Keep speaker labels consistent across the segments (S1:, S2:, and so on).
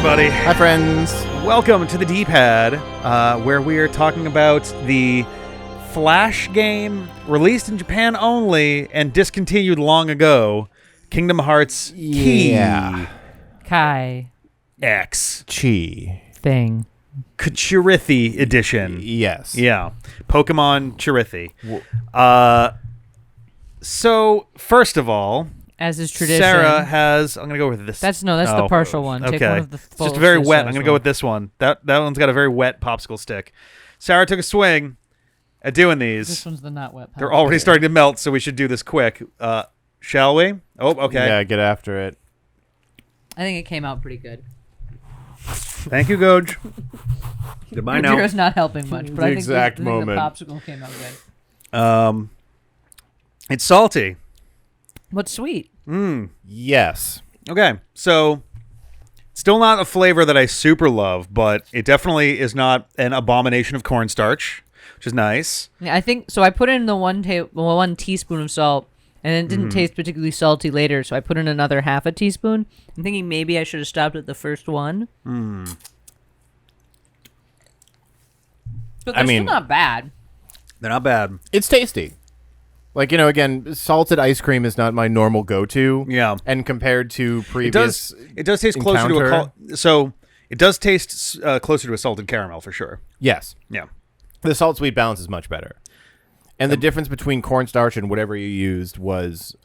S1: everybody.
S2: Hi, friends.
S1: Welcome to the D-Pad, where we are talking about the Flash game released in Japan only and discontinued long ago, Kingdom Hearts
S3: Kai
S1: X
S2: Chi.
S3: thing.
S1: Chirithi edition.
S2: Yes.
S1: Yeah. Pokemon Chirithi. So, first of all,
S3: As is tradition.
S1: Sarah has... I'm going to go with this.
S3: That's the partial one. Take
S1: Okay.
S3: one of the
S1: It's just very wet. I'm going to go
S3: one.
S1: with this one. That one's got a very wet popsicle stick. Sarah took a swing at doing these.
S3: This one's the not wet.
S1: They're already starting to melt, so we should do this quick. Shall we? Oh, okay.
S2: Yeah, get after it.
S3: I think it came out pretty good.
S1: Thank you, Goj. Goodbye now.
S3: Madeira's not helping much, but
S2: The
S3: I think
S2: exact
S3: the
S2: moment.
S3: popsicle came out good.
S1: It's salty.
S3: What's sweet?
S2: Yes.
S1: Okay, so still not a flavor that I super love, but it definitely is not an abomination of cornstarch, which is nice.
S3: Yeah, I think so. I put in the one teaspoon of salt, and it didn't taste particularly salty later. So I put in another half a teaspoon. I'm thinking maybe I should have stopped at the first one. But they're still not bad.
S1: They're not bad.
S2: It's tasty. Like, again, salted ice cream is not my normal go-to.
S1: Yeah.
S2: And compared to previous
S1: It does taste closer
S2: encounter-
S1: it does taste closer to a salted caramel for sure.
S2: Yes.
S1: Yeah.
S2: The salt-sweet balance is much better. And the difference between cornstarch and whatever you used was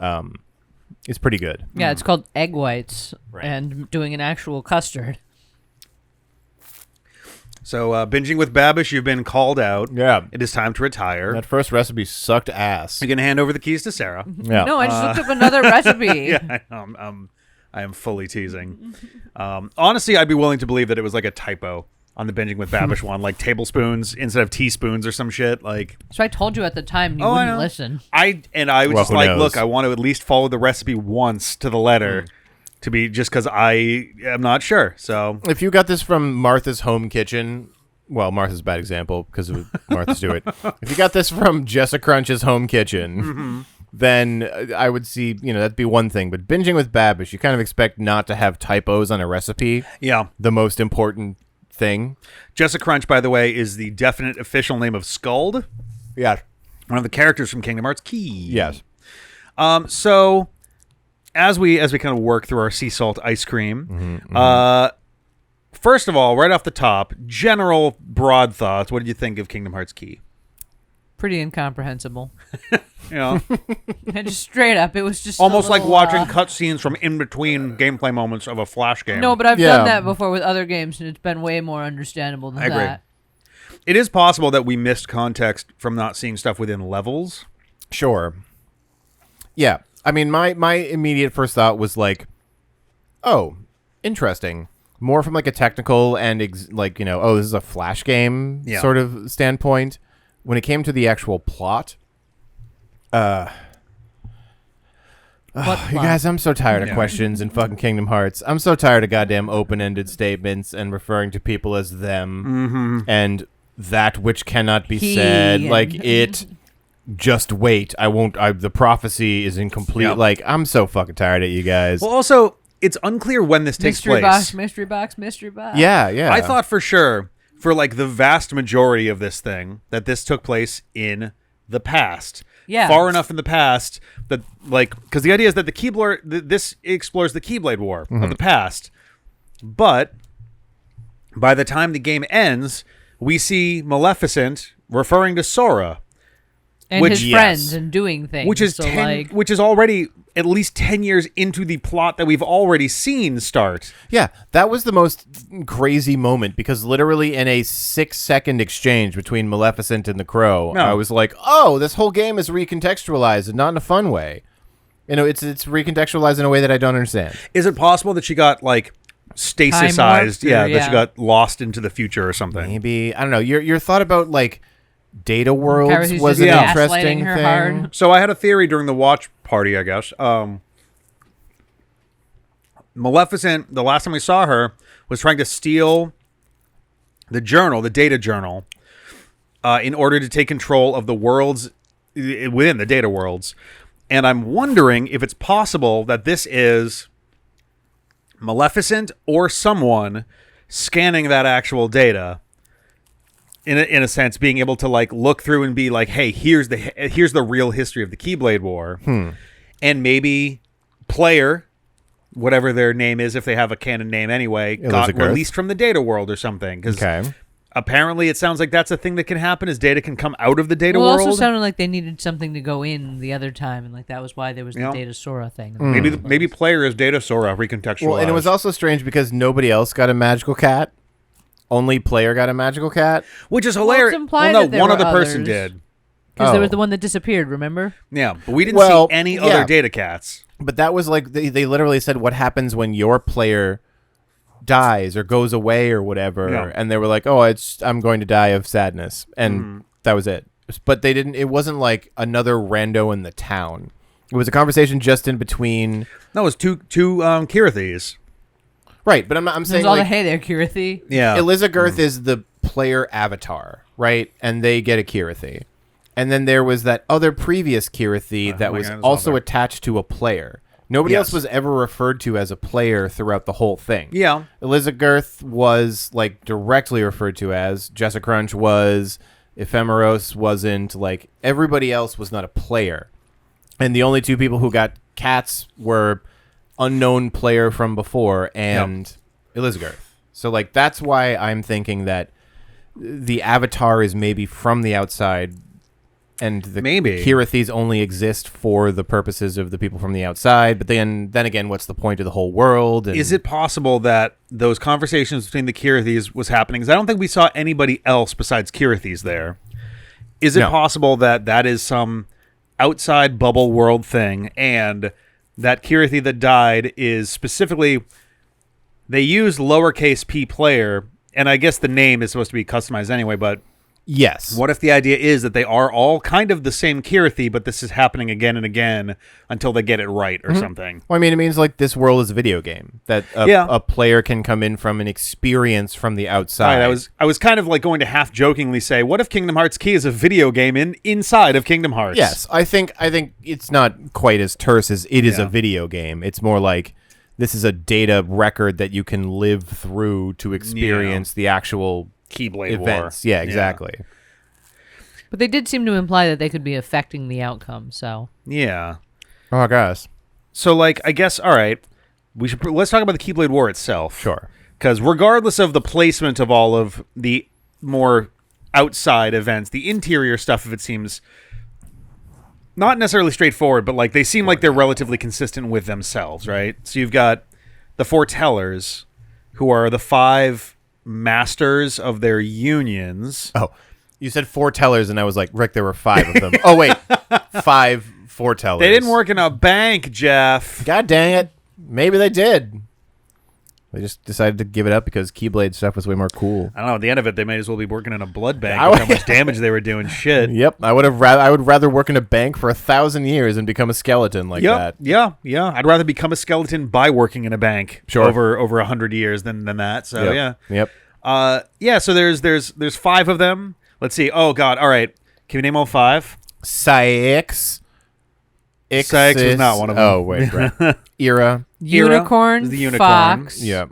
S2: is pretty good.
S3: Yeah, it's called egg whites
S2: Right.
S3: and doing an actual custard.
S1: So binging with Babish, you've been called out.
S2: Yeah.
S1: It is time to retire.
S2: That first recipe sucked ass.
S1: You're going to hand over the keys to Sarah.
S2: Yeah.
S3: No, I just looked up another recipe.
S1: Yeah, I am fully teasing. Honestly, I'd be willing to believe that it was like a typo on the binging with Babish one, like tablespoons instead of teaspoons or some shit. Like,
S3: So I told you at the time, and you
S1: I
S3: wouldn't
S1: know.
S3: listen.
S1: I was
S2: Well,
S1: just
S2: who
S1: like,
S2: knows?
S1: look, I want to at least follow the recipe once to the letter, to be just because I am not sure. So
S2: If you got this from Martha's home kitchen, well, Martha's a bad example because of Martha's do it. If you got this from Jessa Crunch's home kitchen, then I would see, that'd be one thing. But binging with Babish, you kind of expect not to have typos on a recipe.
S1: yeah,
S2: The most important thing.
S1: Jessa Crunch, by the way, is the definite official name of Skuld,
S2: Yeah.
S1: one of the characters from Kingdom Hearts Key.
S2: Yes.
S1: So as we kind of work through our sea salt ice cream, first of all, right off the top, general broad thoughts. What did you think of Kingdom Hearts Key?
S3: Pretty incomprehensible.
S1: You know,
S3: And just straight up, it was just
S1: almost
S3: a
S1: like
S3: little,
S1: watching cutscenes from in between gameplay moments of a Flash game.
S3: No, but I've
S2: Yeah.
S3: done that before with other games, and it's been way more understandable than
S1: I agree.
S3: that.
S1: It is possible that we missed context from not seeing stuff within levels.
S2: Sure. Yeah. I mean, my immediate first thought was like, oh, interesting. More from like a technical and oh, this is a Flash game sort of standpoint. When it came to the actual plot,
S3: What
S2: you
S3: plot?
S2: guys, I'm so tired of
S1: Yeah.
S2: questions in fucking Kingdom Hearts. I'm so tired of goddamn open-ended statements and referring to people as them and that which cannot be
S3: He
S2: said.
S3: and-
S2: Like it. Just wait. I won't. the prophecy is incomplete.
S1: Yep.
S2: Like I'm so fucking tired of you guys.
S1: Well, also, it's unclear when this takes
S3: Mystery
S1: place.
S3: box, mystery box, mystery box.
S2: yeah.
S1: I thought for sure, for like the vast majority of this thing, that this took place in the past.
S3: Yeah.
S1: Far enough in the past that, like, because the idea is that the Keyblade, this explores the Keyblade War of the past. But by the time the game ends, we see Maleficent referring to Sora,
S3: And
S1: Which-
S3: his
S2: yes.
S3: friends and doing things.
S1: which is
S3: so
S1: 10, which is already at least 10 years into the plot that we've already seen start.
S2: Yeah, that was the most crazy moment because literally in a 6-second exchange between Maleficent and the Crow,
S1: No.
S2: I was like, "Oh, this whole game is recontextualized and not in a fun way." It's recontextualized in a way that I don't understand.
S1: Is it possible that she got like stasisized?
S3: Time warped, or-
S1: That she
S3: yeah.
S1: got lost into the future or something.
S2: Maybe I don't know. Your thought about like data worlds
S3: Kara's
S2: was
S3: just
S2: an
S1: gaslighting
S2: interesting
S3: her
S2: thing.
S3: hard.
S1: So I had a theory during the watch party, I guess. Maleficent, the last time we saw her, was trying to steal the journal, the data journal, in order to take control of the worlds within the data worlds. And I'm wondering if it's possible that this is Maleficent or someone scanning that actual data. In a sense, being able to like look through and be like, hey, here's the real history of the Keyblade War, and maybe player, whatever their name is, if they have a canon name anyway, got released from the data world or something. Because apparently, it sounds like that's a thing that can happen. Is data can come out of the data world.
S3: It also sounded like they needed something to go in the other time, and like that was why there was the Data Sora thing.
S1: Maybe player is Data Sora recontextualized.
S2: Well, and it was also strange because nobody else got a magical cat. Only player got a magical cat,
S1: which is hilarious.
S3: Well, no,
S1: one other person did.
S3: Because there was the one that disappeared, remember?
S1: Yeah, but we didn't see any other data cats.
S2: But that was like, they literally said what happens when your player dies or goes away or whatever. Yeah. And they were like, oh, I'm going to die of sadness. And that was it. But it wasn't like another rando in the town. It was a conversation just in between.
S1: No, it was two Kirithes.
S2: Right, but I'm saying
S3: all the hey there, Kirithi.
S1: Yeah.
S2: Elizagirth is the player avatar, right? And they get a Kirithi. And then there was that other previous Kirithi that was also attached to a player. Nobody else was ever referred to as a player throughout the whole thing.
S1: Yeah.
S2: Elizagirth was like directly referred to as. Jessica Crunch was. Ephemeros wasn't. Like everybody else was not a player. And the only two people who got cats were unknown player from before and Elizagirth. So like that's why I'm thinking that the avatar is maybe from the outside and the Kirithis only exist for the purposes of the people from the outside. But then again, what's the point of the whole world? And
S1: is it possible that those conversations between the Kirithis was happening? Because I don't think we saw anybody else besides Kirithis there. Is it possible that that is some outside bubble world thing and that Kirithi that died is specifically, they use lowercase p player, and I guess the name is supposed to be customized anyway, but
S2: yes.
S1: What if the idea is that they are all kind of the same Kirithi, but this is happening again and again until they get it right or something?
S2: Well, I mean, it means like this world is a video game, that a player can come in from an experience from the outside.
S1: Right, I was kind of like going to half jokingly say, what if Kingdom Hearts Key is a video game inside of Kingdom Hearts?
S2: Yes, I think it's not quite as terse as it is a video game. It's more like this is a data record that you can live through to experience the actual
S1: Keyblade
S2: events.
S1: War.
S2: Yeah, exactly.
S1: Yeah.
S3: But they did seem to imply that they could be affecting the outcome, so.
S1: Yeah.
S2: Oh, I guess.
S1: So, like, I guess, all right, let's talk about the Keyblade War itself.
S2: Sure.
S1: Because regardless of the placement of all of the more outside events, the interior stuff of it seems not necessarily straightforward, but, like, they seem like they're relatively consistent with themselves, right? So you've got the Foretellers, who are the 5 masters of their unions.
S2: Oh, you said foretellers, and I was like, Rick, there were 5 of them. Oh, wait. 5 foretellers.
S1: They didn't work in a bank, Jeff.
S2: God dang it. Maybe they did. They just decided to give it up because Keyblade stuff was way more cool.
S1: I don't know. At the end of it, they might as well be working in a blood bank with how much damage they were doing. Shit.
S2: Yep. I would rather work in a bank for 1,000 years and become a skeleton like that.
S1: Yeah. I'd rather become a skeleton by working in a bank over 100 years than that. So
S2: Yep.
S1: So there's 5 of them. Let's see. Oh God. All right. Can we name all 5?
S2: Syx.
S1: Syx was not one of them.
S2: Oh wait. Right. Era.
S3: Unicorn.
S1: The unicorn.
S3: Fox.
S2: Yep.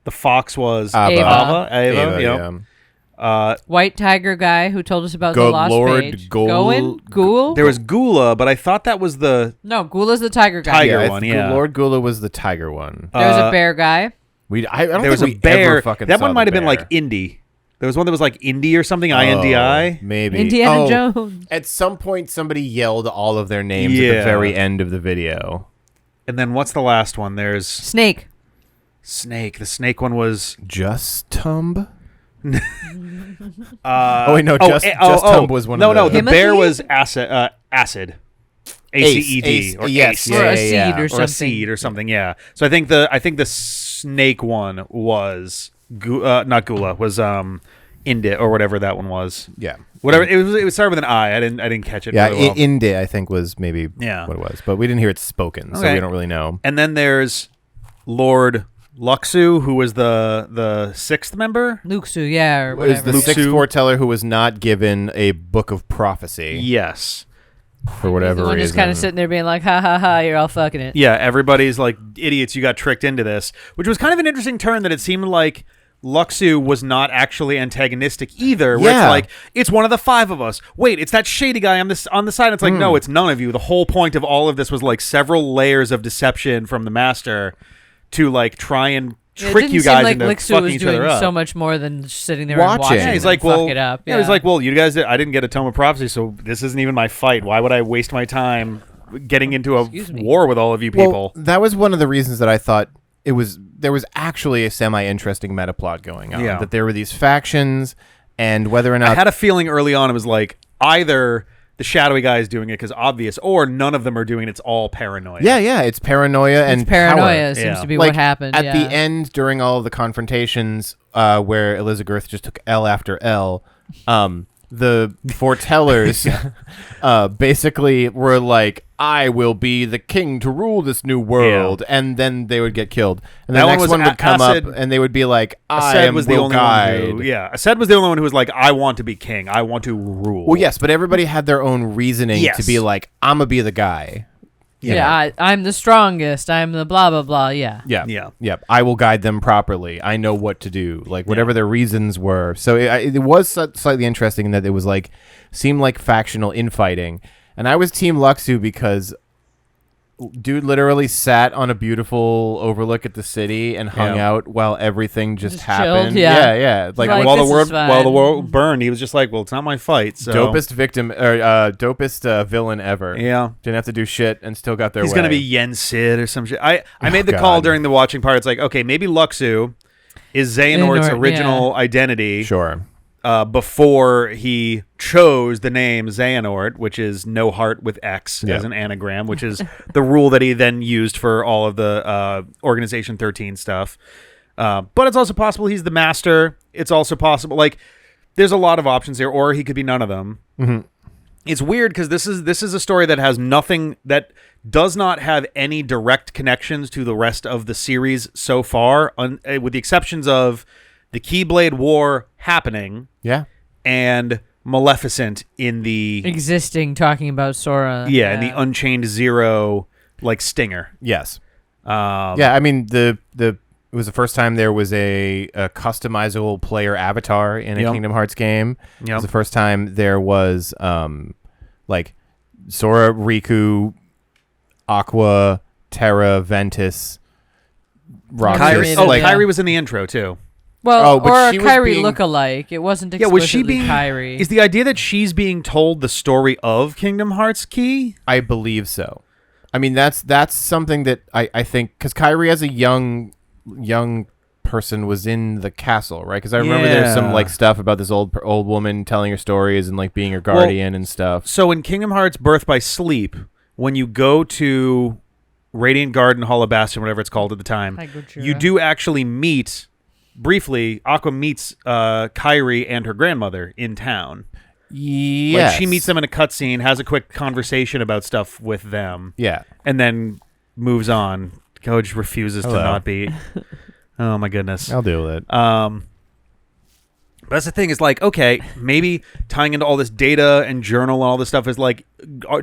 S1: The fox was
S3: Ava.
S1: Yep.
S3: White tiger guy who told us about the
S2: Good
S3: lost
S2: Lord
S3: page.
S2: Ghoul.
S1: There was Gula, but I thought that was the
S3: No, Gula's the tiger guy.
S1: tiger one. Yeah.
S2: Lord Gula was the tiger one.
S3: There was a bear guy.
S2: I don't
S1: there was
S2: think
S1: a bear.
S2: Fucking
S1: that
S2: saw
S1: one might have been
S2: bear.
S1: like Indy. There was one that was like Indy or something. INDI.
S2: Maybe.
S3: Indiana Jones.
S2: At some point, somebody yelled all of their names at the very end of the video.
S1: And then what's the last one? There's
S3: Snake.
S1: Snake. The snake one was
S2: Just Tumb. Oh wait, no. Just Tumb was one.
S1: No,
S2: of the...
S1: the bear was acid. Acid. ACED or
S2: yes,
S1: Ace.
S3: Or a seed or
S1: or
S3: something.
S1: a seed or something. Yeah. So I think the snake one was not Gula, was Indit or whatever that one was.
S2: Yeah.
S1: Whatever it was started with an I. I didn't catch it.
S2: Yeah,
S1: really well.
S2: Inde I think was maybe what it was, but we didn't hear it spoken, so we don't really know.
S1: And then there's Lord Luxu, who was the 6th member.
S3: Luxu, yeah, or
S2: Was
S3: whatever.
S2: the 6th foreteller who was not given a book of prophecy.
S1: Yes.
S2: for whatever
S3: The one
S2: reason.
S3: just kind of sitting there being like, ha ha ha, you're all fucking it.
S1: Yeah, everybody's like, idiots, you got tricked into this, which was kind of an interesting turn that it seemed like Luxu was not actually antagonistic either, where
S2: Yeah.
S1: it's like, it's one of the 5 of us. Wait, it's that shady guy on the side. It's like, no, it's none of you. The whole point of all of this was like several layers of deception from the master to like try and
S3: It
S1: trick
S3: didn't
S1: you
S3: seem
S1: guys
S3: like
S1: into
S3: Lixu
S1: fucking
S3: was
S1: each other
S3: doing
S1: up.
S3: so much more than just sitting there
S2: Watching.
S3: and watching.
S2: Yeah,
S1: He's
S3: them
S1: like, well,
S3: fuck it up.
S1: yeah, he's like, well, you guys, I didn't get a Tome of Prophecy, so this isn't even my fight. Why would I waste my time getting into a
S3: Excuse me.
S1: war with all of you people?
S2: Well, that was one of the reasons that I thought there was actually a semi-interesting meta plot going on.
S1: Yeah.
S2: That there were these factions, and whether or not
S1: I had a feeling early on it was like either the shadowy guy is doing it because obvious, or none of them are doing it. It's all paranoia.
S2: yeah, it's paranoia and
S3: paranoia
S2: power.
S3: seems
S1: Yeah.
S3: to be
S2: Like,
S3: what happened.
S2: at
S3: yeah.
S2: the end during all of the confrontations where Elizabeth just took L after L, the foretellers basically were like, I will be the king to rule this new world, and then they would get killed, and the
S1: That one
S2: next
S1: was
S2: one would come
S1: Acid-
S2: up and they would be like, I
S1: Ased
S2: am
S1: was the
S2: will
S1: only
S2: guide.
S1: one who, Ased was the only one who was like, I want to be king. I want to rule.
S2: Well, yes, but everybody had their own reasoning
S1: Yes.
S2: to be like, I'm gonna be the guy.
S3: I'm the strongest. I'm the blah blah blah. Yeah.
S1: Yeah.
S2: Yep. I will guide them properly. I know what to do. Like whatever their reasons were. So it was slightly interesting in that it was like seemed like factional infighting, and I was Team Luxu because dude literally sat on a beautiful overlook at the city and hung
S1: Yeah.
S2: out while everything just
S3: Just
S2: happened.
S3: chilled, yeah.
S2: Yeah. Like,
S3: Like,
S1: while
S3: this is
S1: while the
S3: fine.
S1: world burned, he was just like, well, it's not my fight. So
S2: dopest victim or dopest villain ever.
S1: Yeah.
S2: Didn't have to do shit and still got their
S1: He's
S2: way.
S1: gonna be Yen Sid or some shit. I made the
S2: God.
S1: call during the watching part. It's like, okay, maybe Luxu is Xehanort's
S3: Xehanort,
S1: original identity.
S2: Sure.
S1: Before he chose the name Xehanort, which is no heart with X
S2: Yeah.
S1: as an anagram, which is the rule that he then used for all of the Organization 13 stuff. But it's also possible he's the master. It's also possible, like, there's a lot of options here, or he could be none of them.
S2: Mm-hmm.
S1: It's weird because this is a story that has nothing, that does not have any direct connections to the rest of the series so far, with the exceptions of the Keyblade War happening,
S2: Yeah.
S1: and Maleficent in the
S3: Existing, talking about Sora.
S1: in the Unchained Zero like stinger.
S2: Yes. Yeah, I mean it was the first time there was a customizable player avatar in a
S1: Yep.
S2: Kingdom Hearts game. It
S1: Yep.
S2: was the first time there was like Sora, Riku, Aqua, Terra, Ventus, Roxas.
S3: Kyrie-
S1: Oh,
S3: like-
S1: Kyrie was in the intro too.
S3: Well,
S2: Oh, but
S3: or a
S2: she was
S3: Kyrie
S2: being-
S3: lookalike. It wasn't
S1: Yeah,
S3: explicitly
S1: was she being?
S3: Kyrie.
S1: Is the idea that she's being told the story of Kingdom Hearts Key?
S2: I believe so. I mean, that's something that I think, because Kyrie as a young person was in the castle, right? Because I remember there's some
S1: Yeah.
S2: like stuff about this old woman telling her stories and like being her guardian and stuff.
S1: So in Kingdom Hearts Birth by Sleep, when you go to Radiant Garden, Hall of Bastion, whatever it's called at the time,
S3: Hi, Gojira.
S1: you do actually meet, briefly, Aqua meets Kyrie and her grandmother in town.
S2: Yes.
S1: Like, she meets them in a cutscene, has a quick conversation about stuff with them,
S2: Yeah.
S1: and then moves on. Coach refuses to
S2: Hello.
S1: not be. Oh my goodness.
S2: I'll deal with it.
S1: But that's the thing, is like, okay, maybe tying into all this data and journal and all this stuff is like,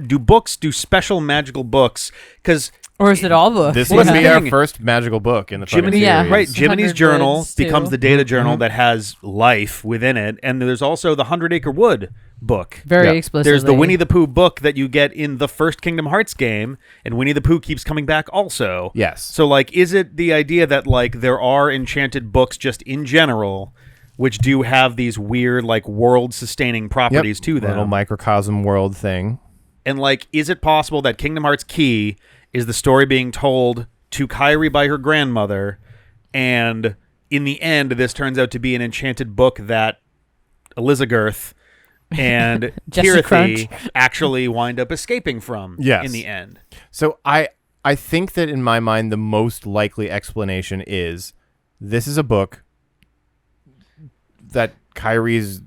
S1: do special magical books? Because
S3: or is it all books?
S2: This
S1: Well,
S2: would
S1: that's
S2: be
S1: the
S2: our
S1: thing.
S2: first magical book in the fucking
S1: Jiminy,
S3: Yeah.
S2: series.
S1: right?
S3: It's
S1: Jiminy's
S3: 100
S1: journal
S3: words, too.
S1: becomes the data journal that has life within it, and there's also the 100 Acre Wood book.
S3: Very
S2: Yeah.
S3: explicitly.
S1: There's the Winnie the Pooh book that you get in the first Kingdom Hearts game, and Winnie the Pooh keeps coming back also.
S2: Yes.
S1: So, like, is it the idea that, like, there are enchanted books just in general, which do have these weird, like, world-sustaining properties to them?
S2: Little microcosm world thing.
S1: And, like, is it possible that Kingdom Hearts Key is the story being told to Kyrie by her grandmother, and in the end, this turns out to be an enchanted book that Elizabeth and
S3: Jesse
S1: Kirithy
S3: Crunch.
S1: actually wind up escaping from
S2: Yes.
S1: in the end?
S2: So I think that in my mind the most likely explanation is this is a book that Kyrie's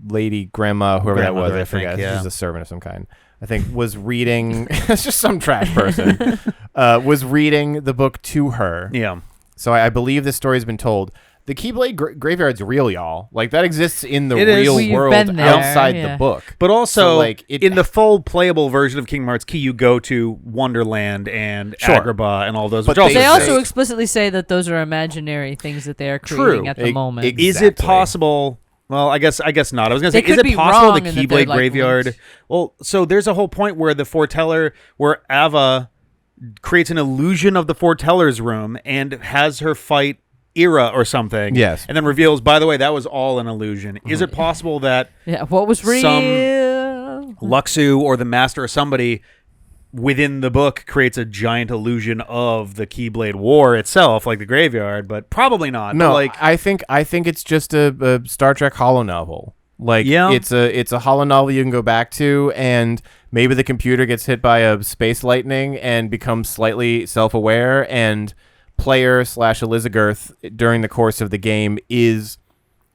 S2: lady grandma, whoever that was,
S1: Grandmother,
S2: I
S1: I think,
S2: forget.
S1: yeah.
S2: She's a servant of some kind. I think was reading. It's just some trash person. Was reading the book to her.
S1: Yeah.
S2: So I believe this story has been told. the Keyblade graveyard's real, y'all. Like that exists in the
S1: It is.
S2: real
S3: We've
S2: world
S3: been there,
S2: outside
S3: yeah.
S2: the book.
S1: But also,
S2: So, like,
S1: in the full playable version of Kingdom Hearts Key, you go to Wonderland and
S2: Sure.
S1: Agrabah and all those.
S2: But
S1: which also
S3: They also
S1: exist.
S3: explicitly say that those are imaginary things that they are
S1: True.
S3: creating at the moment.
S2: Exactly.
S1: Is it possible? Well, I guess not. I was going to say,
S3: They
S1: is
S3: could
S1: it
S3: be
S1: possible
S3: wrong
S1: the
S3: in that
S1: Keyblade
S3: they're, like,
S1: graveyard?
S3: linked.
S1: Well, so there's a whole point where the foreteller, where Ava creates an illusion of the foreteller's room and has her fight Ira or something.
S2: Yes.
S1: And then reveals, by the way, that was all an illusion. Is it possible that
S3: Yeah, what was real?
S1: Luxu or the Master or somebody within the book creates a giant illusion of the Keyblade War itself, like the graveyard, but probably not.
S2: No,
S1: Like,
S2: I think it's just a Star Trek holo novel. Like
S1: Yeah.
S2: it's a holo novel you can go back to, and maybe the computer gets hit by a space lightning and becomes slightly self-aware, and player / Elizagirth during the course of the game is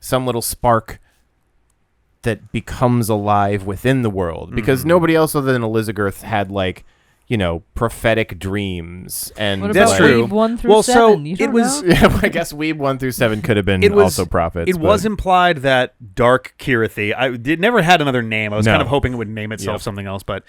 S2: some little spark that becomes alive within the world, because nobody else other than Elizagirth had, like, you know, prophetic dreams. And
S3: What
S1: That's
S3: about
S1: true.
S3: Weeb 1 through
S1: Well,
S3: 7?
S1: so
S3: You
S1: it
S3: don't
S1: was-
S3: know?
S2: yeah, I guess Weeb 1 through 7 could have been
S1: it was
S2: also prophets.
S1: It was implied that Dark Kirathi, it never had another name. I was
S2: No.
S1: kind of hoping it would name itself
S2: Yeah.
S1: something else, but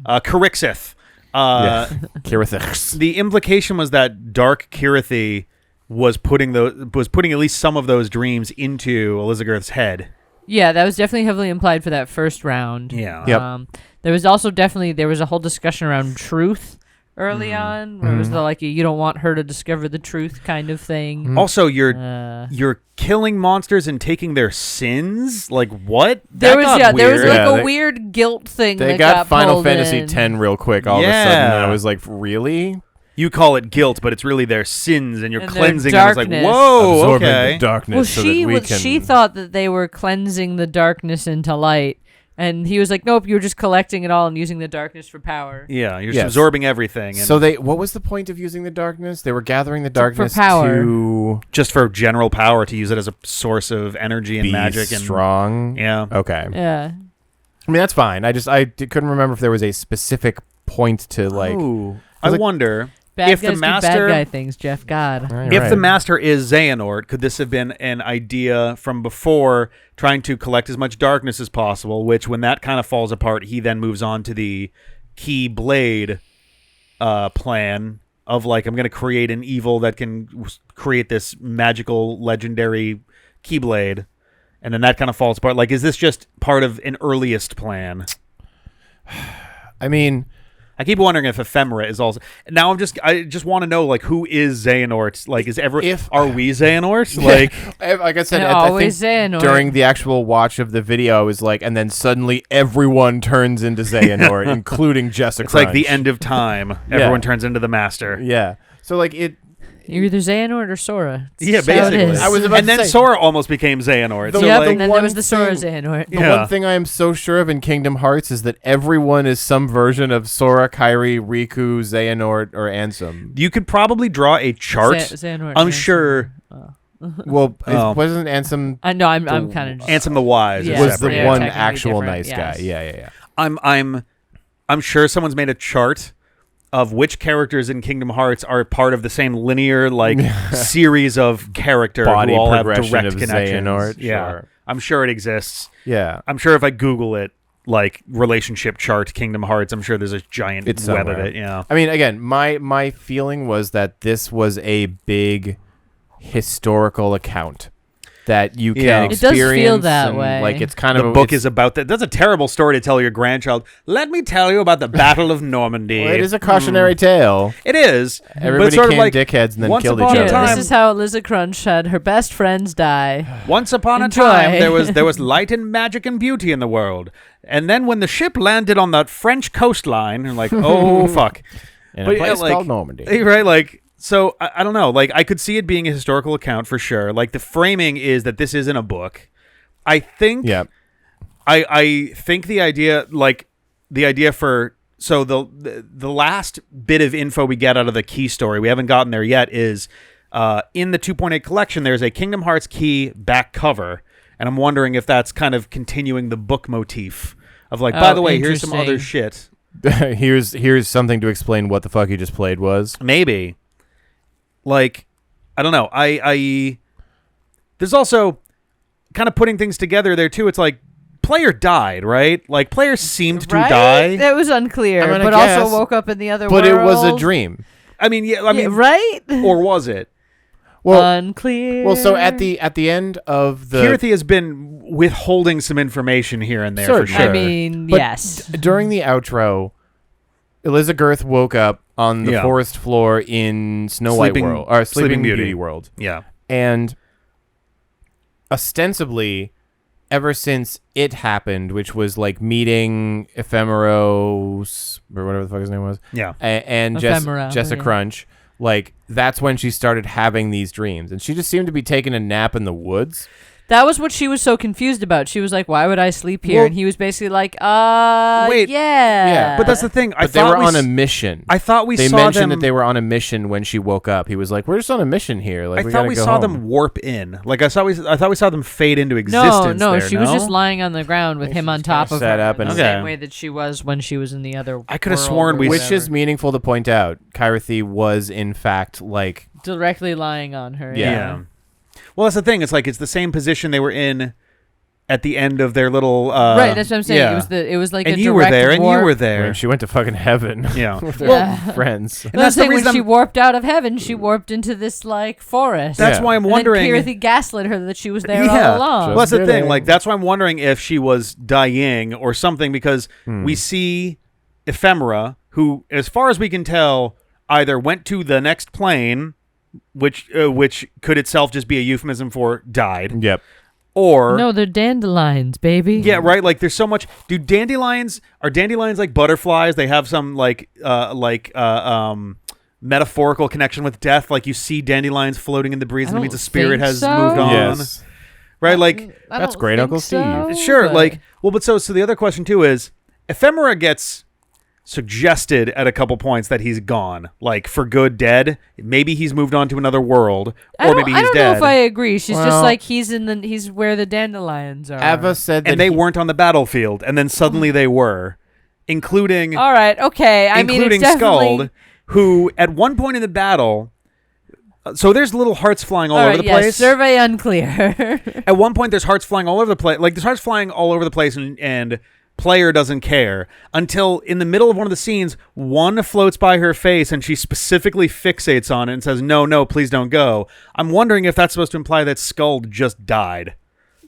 S1: Carixith.
S2: Kirithix.
S1: The implication was that Dark Kirathi was putting at least some of those dreams into Elizagirth's head.
S3: Yeah, that was definitely heavily implied for that first round.
S1: Yeah.
S2: Yep.
S3: There was also there was a whole discussion around truth early on, where it was like you don't want her to discover the truth kind of thing.
S1: Also, you're killing monsters and taking their sins. Like what?
S3: There was
S1: got
S3: there was
S1: weird.
S3: like
S2: Yeah,
S3: a
S2: they-
S3: weird guilt thing.
S2: They
S3: that
S2: got Final
S3: pulled
S2: Fantasy
S3: in.
S2: X real quick all of a sudden, and I was like, really?
S1: You call it guilt, but it's really their sins, and you're
S3: And their
S1: cleansing them. It's like,
S3: darkness.
S1: whoa,
S2: Absorbing
S1: okay.
S2: the darkness
S3: Well,
S2: so
S3: she
S2: that we
S3: was.
S2: can...
S3: She thought that they were cleansing the darkness into light, and he was like, "Nope, you're just collecting it all and using the darkness for power."
S1: Yeah, you're
S2: Yes.
S1: absorbing everything. And
S2: So what was the point of using the darkness? They were gathering the darkness
S3: power.
S2: to
S1: just for general power, to use it as a source of energy and
S2: be
S1: magic and
S2: strong.
S1: Yeah.
S2: Okay.
S3: Yeah.
S2: I mean, that's fine. Couldn't remember if there was a specific point to, like...
S1: Ooh, I
S2: like-
S1: wonder
S3: Bad
S1: if the
S3: guys do
S1: master,
S3: bad guy things, Jeff. God.
S2: All
S1: if
S2: right.
S1: the master is Xehanort, could this have been an idea from before, trying to collect as much darkness as possible? Which, when that kind of falls apart, he then moves on to the Keyblade plan of, like, I'm going to create an evil that can create this magical, legendary Keyblade, and then that kind of falls apart. Like, is this just part of an earliest plan?
S2: I mean...
S1: I keep wondering if Ephemera is also. Now I just want to know, like, who is Xehanort? Like, are we Xehanort? Like,
S2: Like I said,
S3: They're
S2: I
S3: always
S2: think
S3: Xehanort.
S2: during the actual watch of the video, I was like, and then suddenly everyone turns into Xehanort, including Jessica.
S1: it's like the end of time. Everyone turns into the master.
S2: Yeah. So, like,
S3: You're either Xehanort or Sora. It's
S1: Yeah,
S3: just how it
S1: basically.
S3: is.
S2: I was about
S1: And
S2: to
S1: then
S2: say-
S1: Sora almost became Xehanort.
S2: The-
S1: So,
S2: yeah,
S1: like,
S3: and then
S2: one
S3: there was the Sora
S2: thing-
S3: Xehanort.
S2: The
S1: Yeah.
S2: one thing I am so sure of in Kingdom Hearts is that everyone is some version of Sora, Kairi, Riku, Xehanort, or Ansem.
S1: you could probably draw a chart.
S3: Xehanort.
S1: I'm
S3: Ansem.
S1: sure
S2: Well,
S1: Oh.
S2: wasn't Ansem
S3: I know. I'm kind of.
S1: Ansem the Wise
S3: Yeah.
S1: is
S2: was the
S1: separate.
S3: they're
S2: one
S3: technically
S2: actual
S3: different,
S2: nice
S3: yes.
S2: guy? Yeah.
S1: I'm sure someone's made a chart of which characters in Kingdom Hearts are part of the same linear, like, series of character
S2: Body
S1: who all have
S2: progression
S1: direct
S2: of
S1: connections.
S2: Xehanort,
S1: Yeah,
S2: sure.
S1: I'm sure it exists.
S2: Yeah.
S1: I'm sure if I Google it, like, relationship chart Kingdom Hearts, I'm sure there's a giant
S2: It's
S1: web of
S2: somewhere.
S1: it. Yeah.
S2: I mean, again, my feeling was that this was a big historical account that you can
S1: Yeah. It
S3: does feel
S2: experience.
S3: that
S2: and,
S3: way.
S2: Like, it's kind
S1: The
S2: of
S1: book
S2: it's-
S1: is about that. That's a terrible story to tell your grandchild. Let me tell you about the Battle of Normandy.
S2: Well, it is a cautionary tale.
S1: It is. but
S2: Everybody
S1: it's sort
S2: came
S1: of like
S2: dickheads and then
S1: once
S2: killed
S1: upon
S2: each
S1: a
S2: other.
S1: time-
S3: This is how Liza Crunch had her best friends die.
S1: once upon a
S3: Enjoy.
S1: time there was light and magic and beauty in the world. And then when the ship landed on that French coastline, and like, oh fuck.
S2: In
S1: But,
S2: a place
S1: like-
S2: called Normandy.
S1: Right, like, so I don't know. Like, I could see it being a historical account for sure. Like, the framing is that this isn't a book. I think
S2: Yeah.
S1: I think the idea for so the last bit of info we get out of the Key story, we haven't gotten there yet, is in the 2.8 collection there's a Kingdom Hearts Key back cover, and I'm wondering if that's kind of continuing the book motif of, like, by
S3: Oh,
S1: the way, here's some other
S3: interesting.
S1: shit.
S2: here's something to explain what the fuck you just played was.
S1: Maybe. Like, I don't know. there's also kind of putting things together there too. It's like player died, right? Like player seemed to die.
S3: That was unclear,
S2: I mean, I
S3: but
S2: guess,
S3: also woke up in the other
S2: but
S3: world.
S2: it was a dream.
S1: I mean, yeah, I mean,
S3: right?
S1: or was it?
S2: Well,
S3: Unclear.
S2: well, so at the end of the
S1: Kirithy has been withholding some information here and there.
S2: Sure,
S1: for
S2: sure.
S1: sure.
S3: I mean,
S2: But
S3: yes.
S2: during the outro, Elizagirth woke up on the
S1: Yeah.
S2: forest floor in Snow
S1: Sleeping-
S2: White World, or Sleeping
S1: Sleeping Beauty.
S2: Beauty World,
S1: Yeah.
S2: and ostensibly, ever since it happened, which was like meeting Ephemeros or whatever the fuck his name was,
S1: Yeah.
S2: and
S3: Ephemera,
S2: Jessa
S3: yeah.
S2: Crunch, like that's when she started having these dreams, and she just seemed to be taking a nap in the woods.
S3: That was what she was so confused about. She was like, "Why would I sleep here?"
S2: Well-
S3: and he was basically like,
S1: Wait.
S3: yeah."
S1: But that's the thing.
S2: But they were on a mission.
S1: I thought we
S2: They
S1: saw
S2: mentioned
S1: them.
S2: that they were on a mission when she woke up. He was like, "We're just on a mission here. Like,
S1: I
S2: we
S1: thought
S2: gotta
S1: we
S2: go
S1: saw
S2: home."
S1: them warp in. Like I thought we saw them fade into existence.
S3: No,
S1: there,
S3: she was just lying on the ground with
S2: Maybe
S3: him
S2: she
S3: on
S2: just
S3: top
S2: kinda
S3: of
S2: sat
S3: her,
S2: up
S3: in the
S2: and-
S1: Okay.
S3: same way that she was when she was in the other.
S1: I could have
S3: world
S1: sworn
S3: or
S1: we-
S2: Which
S3: whatever.
S2: is meaningful to point out. Kyrithi was in fact like
S3: directly lying on her.
S2: Yeah.
S1: Yeah. Well, that's the thing. It's like it's the same position they were in at the end of their little.
S3: Right, that's what I'm saying.
S1: Yeah.
S3: It was like
S1: and
S3: a
S1: you were
S3: direct
S1: there, and you
S3: warp.
S1: were
S2: when
S1: there.
S2: she went to fucking heaven.
S1: Yeah.
S2: with her
S3: Yeah.
S2: friends.
S1: And
S3: That's
S1: that's
S3: the
S1: the
S3: thing. When
S1: reason
S3: she
S1: I'm-
S3: warped out of heaven, she warped into this like forest.
S1: That's
S2: Yeah.
S1: why I'm
S3: And
S1: wondering.
S3: then Kirithy gaslit her that she was there
S1: Yeah.
S3: all along.
S1: Well, that's the thing.
S2: kidding.
S1: Like that's why I'm wondering if she was dying or something, because we see Ephemera, who, as far as we can tell, either went to the next plane, which could itself just be a euphemism for died,
S2: Yep.
S1: or
S3: No, they're dandelions, baby.
S1: yeah, right. Like there's so much. Do dandelions like butterflies? They have some metaphorical connection with death. Like you see dandelions floating in the breeze,
S3: I
S1: and it means
S3: don't
S1: a spirit
S3: think
S1: has
S3: so.
S1: moved on.
S2: Yes.
S1: Right? Like
S3: I
S2: That's
S3: don't
S2: great,
S3: think
S2: Uncle
S3: so,
S2: Steve.
S1: sure.
S3: but-
S1: Like well, but so the other question too is Ephemera gets suggested at a couple points that he's gone, like for good, dead. Maybe he's moved on to another world, or maybe
S3: I
S1: he's
S3: don't
S1: dead.
S3: know if I agree. She's just
S2: Well-
S3: like he's where the dandelions are.
S2: Ava said that
S1: and they
S2: he-
S1: weren't on the battlefield, and then suddenly they were, including
S3: All right, okay. I mean,
S1: including
S3: it's definitely.
S1: Skuld, who at one point in the battle. So there's little hearts flying all
S3: All
S1: over
S3: right,
S1: the
S3: yes,
S1: place.
S3: survey unclear.
S1: At one point, there's hearts flying all over the place. Like there's hearts flying all over the place, and player doesn't care until in the middle of one of the scenes, one floats by her face, and she specifically fixates on it and says, "No, please don't go." I'm wondering if that's supposed to imply that Skuld just died.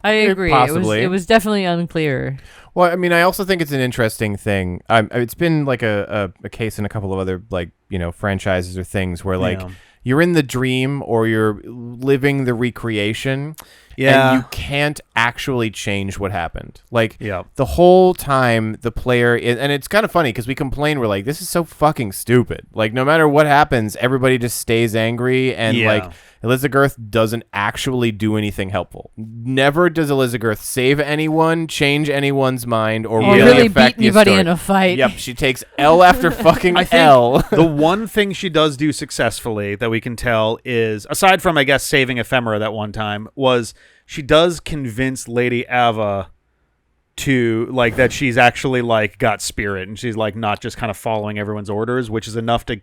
S3: I agree.
S2: Possibly.
S3: It was definitely unclear.
S2: Well, I mean, I also think it's an interesting thing. It's been like a case in a couple of other franchises or things where like
S1: Yeah.
S2: you're in the dream or you're living the recreation.
S1: Yeah.
S2: And you can't actually change what happened. Like
S1: Yeah.
S2: the whole time the player is, and it's kind of funny because we complain, we're like, this is so fucking stupid. Like no matter what happens, everybody just stays angry, and
S1: Yeah.
S2: like Elizagirth doesn't actually do anything helpful. Never does Elizagirth save anyone, change anyone's mind, or
S3: Or
S2: really
S3: really
S2: affect
S3: beat
S2: the
S3: anybody
S2: story.
S3: in a fight.
S2: Yep, she takes L after fucking
S1: I think
S2: L.
S1: the one thing she does do successfully that we can tell is, aside from I guess saving Ephemera that one time, was she does convince Lady Ava to like that she's actually like got spirit, and she's like not just kind of following everyone's orders, which is enough to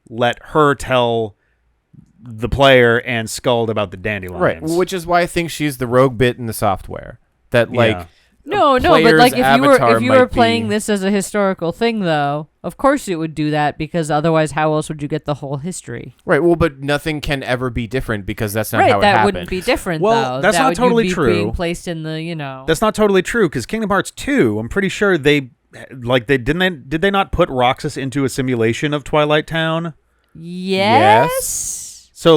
S1: let her tell the player and Skuld about the dandelions.
S2: Right, which is why I think she's the rogue bit in the software. That like
S1: Yeah.
S3: No, but
S2: player's
S3: like if
S2: avatar
S3: you were
S2: might
S3: playing
S2: be-
S3: this as a historical thing, though, of course it would do that, because otherwise, how else would you get the whole history?
S2: Right, well, but nothing can ever be different because that's not
S3: Right,
S2: how it
S3: that
S2: happened.
S3: wouldn't be different.
S1: Well,
S3: though.
S1: that's
S3: That
S1: not
S3: would-
S1: totally
S3: you'd be
S1: true.
S3: Being placed in the
S1: That's not totally true, because Kingdom Hearts 2, I'm pretty sure did they not put Roxas into a simulation of Twilight Town?
S3: yes.
S1: So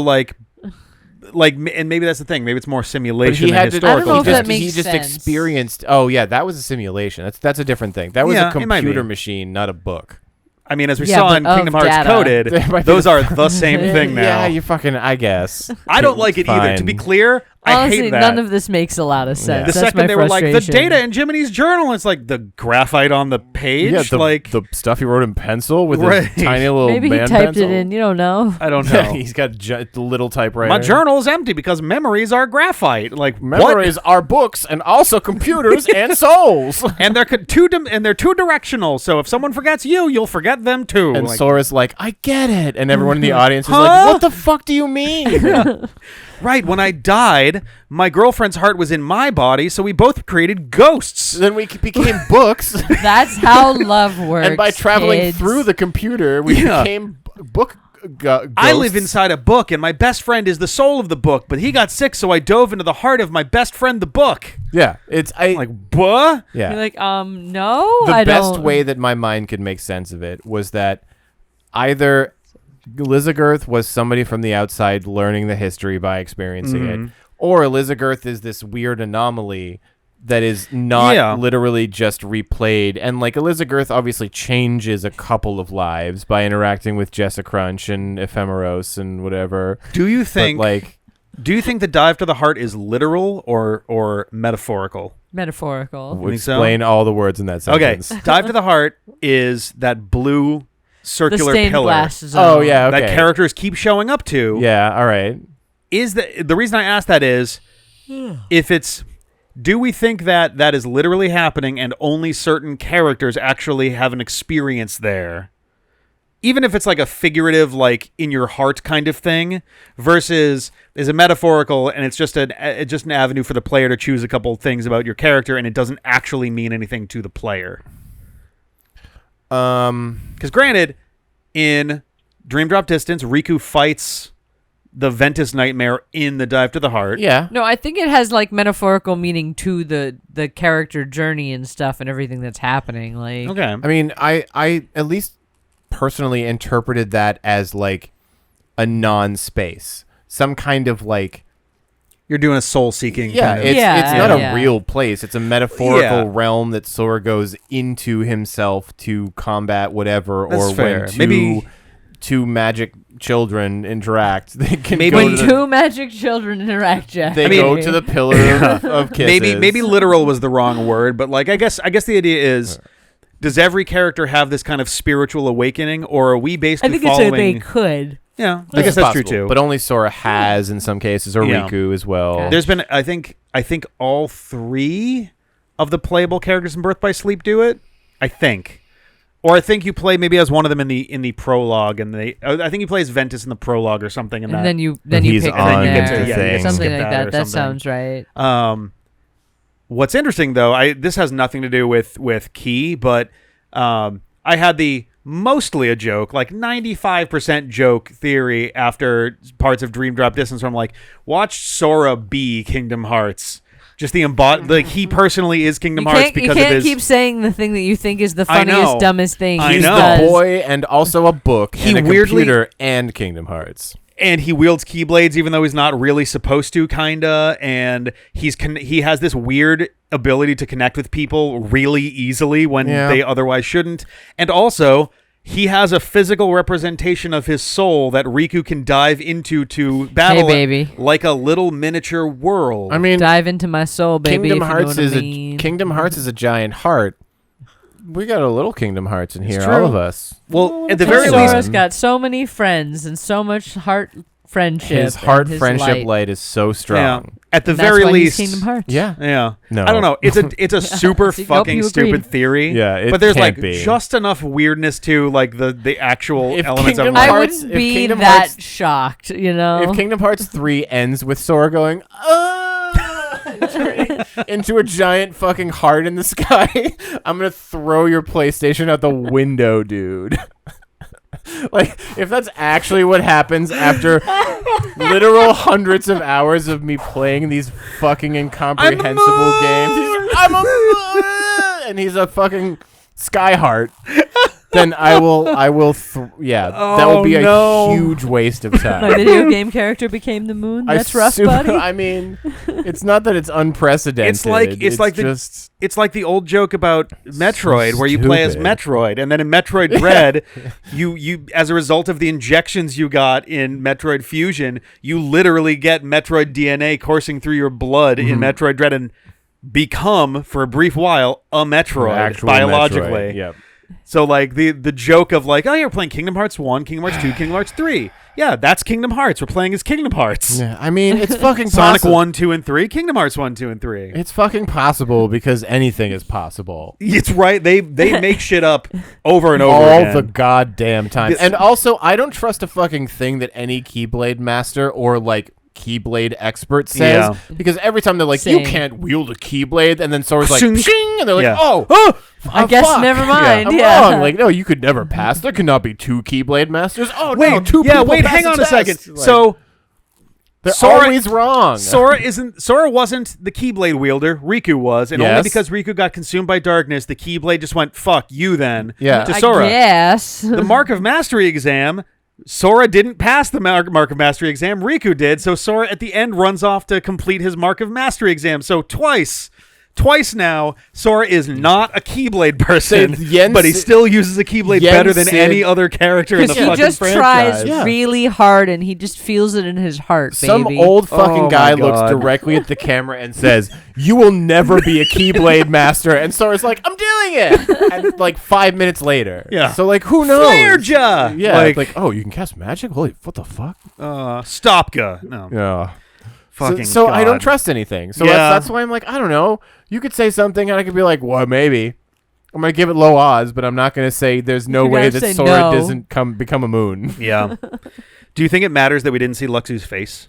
S1: and maybe that's the thing. Maybe it's more
S2: But
S1: simulation
S2: he
S1: than
S2: had to.
S3: I don't
S1: historical.
S3: know if
S2: he
S3: that
S2: just,
S3: makes
S2: he just
S3: sense.
S2: experienced. Oh yeah, that was a simulation. That's a different thing. That was
S1: Yeah,
S2: a
S1: it might be.
S2: computer machine, not a book.
S1: I mean, as we
S3: Yeah,
S1: saw
S3: but
S1: in
S3: of
S1: Kingdom Hearts
S3: data.
S1: Coded,
S2: That might be
S1: those
S2: the-
S1: are the same thing now.
S2: Yeah, you fucking. I guess.
S1: I don't like it either. To be
S2: Fine.
S1: clear,
S3: Honestly,
S1: hate that.
S3: none of this makes a lot of sense.
S1: The
S3: That's
S1: second
S3: my
S1: they were like, the
S3: frustration.
S1: data in Jiminy's journal, it's like the graphite on the page.
S2: Yeah,
S1: like,
S2: the stuff he wrote in pencil with
S1: Right.
S2: his tiny little
S3: Maybe he
S2: man
S3: typed
S2: pencil.
S3: it in. You don't know.
S1: I don't
S2: Yeah,
S1: know.
S2: he's got the little typewriter.
S1: My journal is empty because memories are graphite. Like,
S2: Memories are books and also computers and souls.
S1: and they're two directional. So if someone forgets you, you'll forget them too.
S2: And
S1: Like,
S2: Sora's like, I get it. And everyone in the audience is
S1: Huh?
S2: like, what the fuck do you mean?
S1: right, when I died, my girlfriend's heart was in my body, so we both created ghosts.
S2: Then we became books.
S3: That's how love works.
S2: And by traveling
S3: kids.
S2: through the computer, we
S1: Yeah.
S2: became book ghosts.
S1: I live inside a book, and my best friend is the soul of the book, but he got sick, so I dove into the heart of my best friend, the book.
S2: Yeah, it's
S1: Like, buh?
S2: yeah.
S3: You're like, no,
S2: The
S3: I
S2: best
S3: don't.
S2: way that my mind could make sense of it was that either Elizagirth was somebody from the outside learning the history by experiencing it, or Elizagirth is this weird anomaly that is not literally just replayed. And like Elizagirth obviously changes a couple of lives by interacting with Jessa Crunch and Ephemeros and whatever.
S1: Do you
S2: But
S1: think
S2: like
S1: Do you think the dive to the heart is literal or metaphorical?
S3: Metaphorical.
S1: think so?
S2: explain all the words in that
S1: Okay,
S2: sentence.
S1: dive to the heart is that blue
S3: The
S1: circular
S3: stained
S1: pillar
S3: glass zone.
S2: Oh yeah, okay.
S1: that characters keep showing up to.
S2: Yeah, all right.
S1: Is the reason I ask that is if it's do we think that that is literally happening and only certain characters actually have an experience there? Even if it's like a figurative, like in your heart kind of thing, versus is it metaphorical and it's just an avenue for the player to choose a couple things about your character and it doesn't actually mean anything to the player. Because granted, in Dream Drop Distance, Riku fights the Ventus Nightmare in the Dive to the Heart.
S2: Yeah.
S3: No, I think it has like metaphorical meaning to the character journey and stuff and everything that's happening. Like,
S1: Okay.
S2: I mean, I at least personally interpreted that as like a non-space, some kind of like
S1: You're doing a soul-seeking kind of...
S2: it's not
S3: Yeah.
S2: a real place. It's a metaphorical
S1: Yeah.
S2: realm that Sora goes into himself to combat whatever.
S1: That's
S2: or
S1: fair.
S2: when
S1: Maybe-
S2: two magic children interact, they can
S1: Maybe-
S2: go
S3: when
S2: to
S3: two magic children interact, Jack.
S2: they go to the pillar of kisses.
S1: Maybe literal was the wrong word, but like I guess the idea is, does every character have this kind of spiritual awakening, or are we
S3: I
S1: basically
S3: think it's
S1: following?
S3: that they could.
S1: Yeah, I
S2: This
S1: guess
S2: is
S1: that's true
S2: possible,
S1: too.
S2: but only Sora has in some cases, or
S1: Yeah.
S2: Riku as well.
S3: Okay.
S1: There's been, I think all three of the playable characters in Birth by Sleep do it. I think you play maybe as one of them in the prologue, and I think you play as Ventus in the prologue or something.
S3: And then you pick
S2: he's
S3: from
S2: on
S3: there.
S2: the thing.
S3: Something
S1: Skip
S3: like
S1: that or
S3: that. That
S1: something.
S3: sounds right.
S1: What's interesting though, this has nothing to do with Key, but I had the mostly a joke, like 95% joke theory after parts of Dream Drop Distance where I'm like, watch Sora be Kingdom Hearts. Just like he personally is Kingdom Hearts because
S3: you can't
S1: of his...
S3: keep saying the thing that you think is the
S1: I know.
S3: funniest, dumbest thing.
S1: I
S2: He's
S1: know.
S2: the boy and also a book
S1: He
S2: and a
S1: weirdly-
S2: computer and Kingdom Hearts.
S1: And he wields Keyblades even though he's not really supposed to, kinda. And he has this weird ability to connect with people really easily when they otherwise shouldn't. And also, he has a physical representation of his soul that Riku can dive into to battle
S3: Hey, baby.
S1: like a little miniature world.
S2: I mean,
S3: Dive into my soul, baby.
S2: Kingdom
S3: if you know
S2: Hearts
S3: what
S2: is
S3: I mean.
S2: Kingdom Hearts is a giant heart. We got a little Kingdom Hearts in here,
S1: true.
S2: all of us.
S1: well, at the
S3: And
S1: very
S3: Sora's
S1: least,
S3: got so many friends and so much heart friendship.
S2: His heart
S3: and his
S2: friendship
S3: light.
S2: light is so
S1: yeah,
S2: strong.
S1: at the
S3: And that's
S1: very
S3: why he's
S1: least,
S3: Kingdom Hearts.
S2: Yeah.
S1: yeah.
S2: No.
S1: I don't know. It's a super
S3: See, nope,
S1: fucking
S3: you
S1: stupid
S3: agreed.
S1: theory.
S2: Yeah, it
S1: but there's
S2: can't
S1: like
S2: be.
S1: just enough weirdness to like the actual
S2: If
S1: elements of
S2: Kingdom
S1: it.
S3: I
S2: Hearts-
S3: wouldn't
S2: if
S3: be
S2: Kingdom
S3: that
S2: Hearts-
S3: shocked, you know?
S2: If Kingdom Hearts 3 ends with Sora going, turning into a giant fucking heart in the sky, I'm going to throw your PlayStation out the window, dude. Like, if that's actually what happens after literal hundreds of hours of me playing these fucking incomprehensible games, and he's a fucking sky heart, then I will. That would be a huge waste of time.
S3: My video game character became the moon. That's rough, buddy.
S2: I mean, it's not that it's unprecedented.
S1: It's like the old joke about Metroid,
S2: so
S1: where you play as
S2: stupid.
S1: Metroid, and then in Metroid Dread, you as a result of the injections you got in Metroid Fusion, you literally get Metroid DNA coursing through your blood in Metroid Dread and become, for a brief while, a Metroid
S2: Actual
S1: biologically.
S2: Metroid, yep.
S1: So like the joke of like, oh, you're playing Kingdom Hearts 1, Kingdom Hearts 2, Kingdom Hearts 3. Yeah, that's Kingdom Hearts. We're playing as Kingdom Hearts.
S2: Yeah, I mean, it's fucking
S1: Sonic
S2: possible.
S1: 1, 2, and 3, Kingdom Hearts 1, 2, and 3.
S2: It's fucking possible because anything is possible.
S1: It's right. They make shit up over and over
S2: All
S1: again.
S2: the goddamn time. And also, I don't trust a fucking thing that any Keyblade master or like Keyblade expert says, because every time they're like,
S3: Same.
S2: you can't wield a Keyblade, and then Sora's like,
S1: Shing.
S2: shing, and they're like,
S1: Yeah.
S3: I guess
S2: fuck.
S3: never mind.
S2: I'm
S3: Yeah.
S2: wrong. Like, no, you could never pass. There cannot be two Keyblade masters. Oh, no,
S1: Wait,
S2: two people pass
S1: hang
S2: the
S1: on a second.
S2: test. Like,
S1: So
S2: they're
S1: Sora-
S2: always wrong.
S1: Sora wasn't the Keyblade wielder. Riku was, and only
S2: Yes.
S1: because Riku got consumed by darkness, the Keyblade just went fuck you. Then
S2: Yeah.
S1: to Sora.
S3: Yes.
S1: The Mark of Mastery exam. Sora didn't pass the Mark of Mastery exam. Riku did. So Sora at the end runs off to complete his Mark of Mastery exam. So twice now, Sora is not a Keyblade person, but he still uses a Keyblade better than any other character in the
S3: Because he
S1: fucking
S3: just
S1: franchise.
S3: tries really hard and he just feels it in his heart, baby.
S2: Some old fucking
S1: Oh
S2: guy
S1: my
S2: looks
S1: God.
S2: directly at the camera and says, "You will never be a Keyblade master." And Sora's like, "I'm doing it." And like 5 minutes later.
S1: Yeah.
S2: So like, who knows?
S1: Flareja!
S2: Yeah. Like, oh, you can cast magic? Holy, what the fuck?
S1: Stopka. No.
S2: Yeah.
S1: Fucking
S2: So I don't
S1: God.
S2: trust anything. So
S1: Yeah.
S2: that's why I'm like, I don't know. You could say something and I could be like, well, maybe. I'm going to give it low odds, but I'm not going to say there's no
S3: You're
S2: way
S3: gonna
S2: that
S3: say
S2: Sora
S3: no.
S2: doesn't become a moon.
S1: Yeah. Do you think it matters that we didn't see Luxu's face?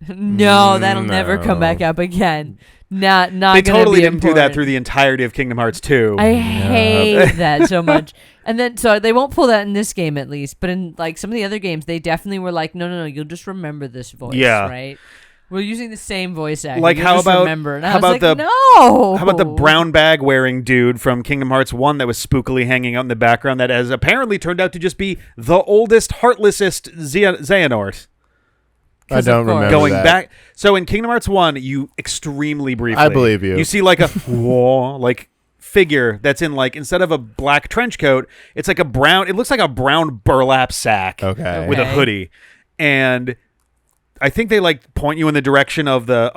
S3: No, that'll never come
S2: No.
S3: back up again. Not
S1: They
S3: gonna
S1: totally
S3: be
S1: didn't do that
S3: important.
S1: through the entirety of Kingdom Hearts 2.
S3: I hate that so much. And then, so they won't pull that in this game at least, but in like some of the other games, they definitely were like, no, you'll just remember this voice,
S1: Yeah.
S3: right? We're using the same voice actor.
S1: Like,
S3: You'll
S1: how
S3: just
S1: about-
S3: remember. And
S1: how
S3: I was
S1: about
S3: like,
S1: the-
S3: no?
S1: How about the brown bag wearing dude from Kingdom Hearts 1 that was spookily hanging out in the background that has apparently turned out to just be the oldest, heartlessest Xehanort?
S2: I don't remember
S1: Going
S2: that.
S1: back, so in Kingdom Hearts 1, you extremely briefly,
S2: I believe you.
S1: You see like a like figure that's in like, instead of a black trench coat, it's like a brown. It looks like a brown burlap sack
S2: Okay.
S1: with a
S3: Okay.
S1: hoodie, and I think they like point you in the direction of the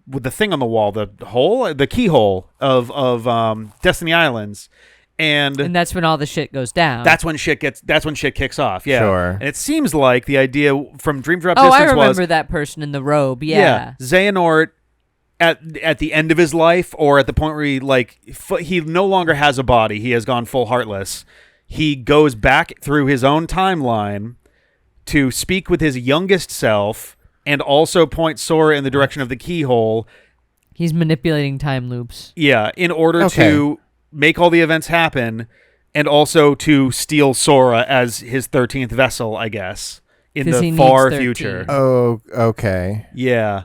S1: with the thing on the wall, the keyhole of Destiny Islands. And
S3: that's when all the shit goes down.
S1: that's when shit kicks off. Yeah.
S2: Sure.
S1: And it seems like the idea from Dream Drop
S3: oh, I
S1: Distance was
S3: remember that person in the robe. Yeah.
S1: Xehanort at the end of his life, or at the point where he like he no longer has a body, he has gone full Heartless. He goes back through his own timeline to speak with his youngest self and also point Sora in the direction of the keyhole.
S3: He's manipulating time loops.
S1: Yeah, in order
S2: Okay.
S1: to make all the events happen, and also to steal Sora as his 13th vessel, I guess, in
S3: 'Cause he
S1: the
S3: needs
S1: far
S3: 13.
S1: future.
S2: Oh, okay.
S1: Yeah.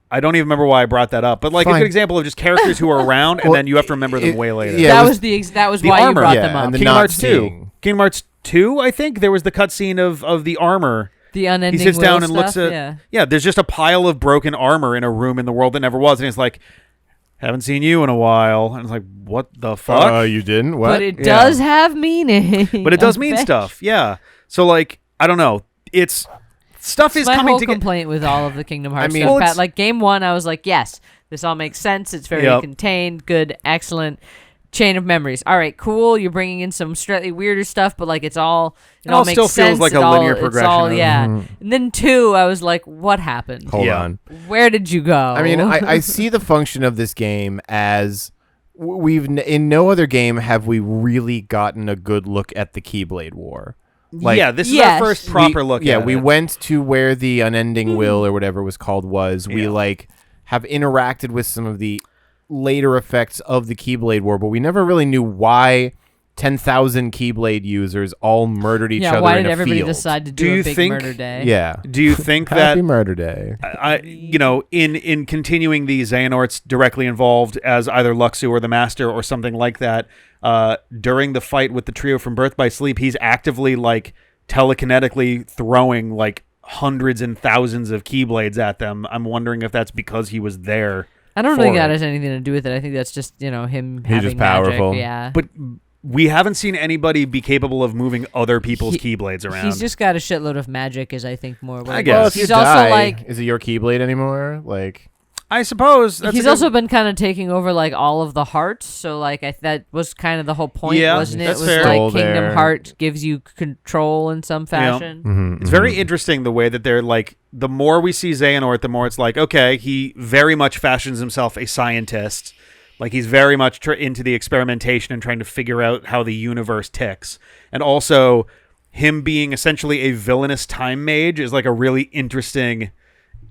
S1: I don't even remember why I brought that up, but like a
S2: Fine.
S1: good example of just characters who are around, and
S2: Well,
S1: then you have to remember them way later.
S2: yeah,
S3: that
S2: it
S3: was that was
S1: the
S3: why
S1: armor.
S3: you brought
S2: Yeah,
S3: them up.
S2: and the
S1: Kingdom
S2: not
S1: Hearts 2.
S2: seeing.
S1: Kingdom Hearts 2, I think, there was the cutscene of the armor.
S3: The unending
S1: He sits
S3: will
S1: down and
S3: stuff,
S1: looks at...
S3: yeah.
S1: Yeah, there's just a pile of broken armor in a room in the world that never was, and he's like, haven't seen you in a while. And it's like, what the fuck?
S2: You didn't? What?
S3: But it
S1: Yeah.
S3: does have meaning.
S1: But it does
S3: I
S1: mean
S3: bet.
S1: stuff, yeah. So, like, I don't know. It's... Stuff is
S3: My
S1: coming
S3: whole
S1: together.
S3: complaint with all of the Kingdom Hearts
S2: mean-
S3: stuff.
S1: Well,
S3: Pat,
S1: it's-
S3: like game one, I was like, yes, this all makes sense. It's very
S1: Yep.
S3: contained, good, excellent. Chain of memories. All right, cool. You're bringing in some slightly weirder stuff, but like it all
S1: all
S3: makes
S1: still feels
S3: sense.
S1: like
S3: It
S1: a
S3: all-
S1: linear
S3: it's
S1: progression
S3: all-
S1: of-
S3: yeah. And then 2, I was like, what happened?
S2: Hold
S1: Yeah.
S2: on.
S3: Where did you go?
S2: I mean, I see the function of this game as in no other game have we really gotten a good look at the Keyblade War. Like,
S1: yeah, this is
S3: Yes.
S1: our first proper look
S2: yeah,
S1: at
S2: we
S1: it.
S2: went to where the unending will or whatever it was called was. We
S1: Yeah.
S2: like have interacted with some of the later effects of the Keyblade War, but we never really knew why 10,000 Keyblade users all murdered each other
S3: why
S2: in
S3: did
S2: a
S3: everybody
S2: field.
S3: decide to
S1: Do
S3: do
S1: you
S3: a big
S1: think-
S3: murder day?
S2: Yeah.
S1: Do you think that
S2: Happy Murder Day.
S1: in continuing the Xehanorts directly involved as either Luxu or the Master or something like that, during the fight with the trio from Birth by Sleep, he's actively like telekinetically throwing like hundreds and thousands of Keyblades at them. I'm wondering if that's because he was there.
S3: I don't
S1: for
S3: think that
S1: it.
S3: has anything to do with it. I think that's just, him
S2: He's
S3: having
S2: just powerful.
S3: magic. Yeah.
S1: But we haven't seen anybody be capable of moving other people's Keyblades around.
S3: He's just got a shitload of magic, is I think more. What
S1: I
S3: it
S1: guess.
S2: Well,
S3: is.
S2: if you
S3: He's
S2: die,
S3: also like
S2: is it your Keyblade anymore? Like,
S1: I suppose that's
S3: he's
S1: a good-
S3: also been kind of taking over like all of the hearts, so like that was kind of the whole point,
S1: Yeah,
S3: wasn't it?
S1: that's
S3: It was
S1: fair.
S3: like
S2: Stole
S3: Kingdom
S2: there.
S3: Hearts gives you control in some fashion.
S1: It's very interesting the way that they're like, the more we see Xehanort, the more it's like, okay, he very much fashions himself a scientist. Like he's very much into the experimentation and trying to figure out how the universe ticks. And also him being essentially a villainous time mage is like a really interesting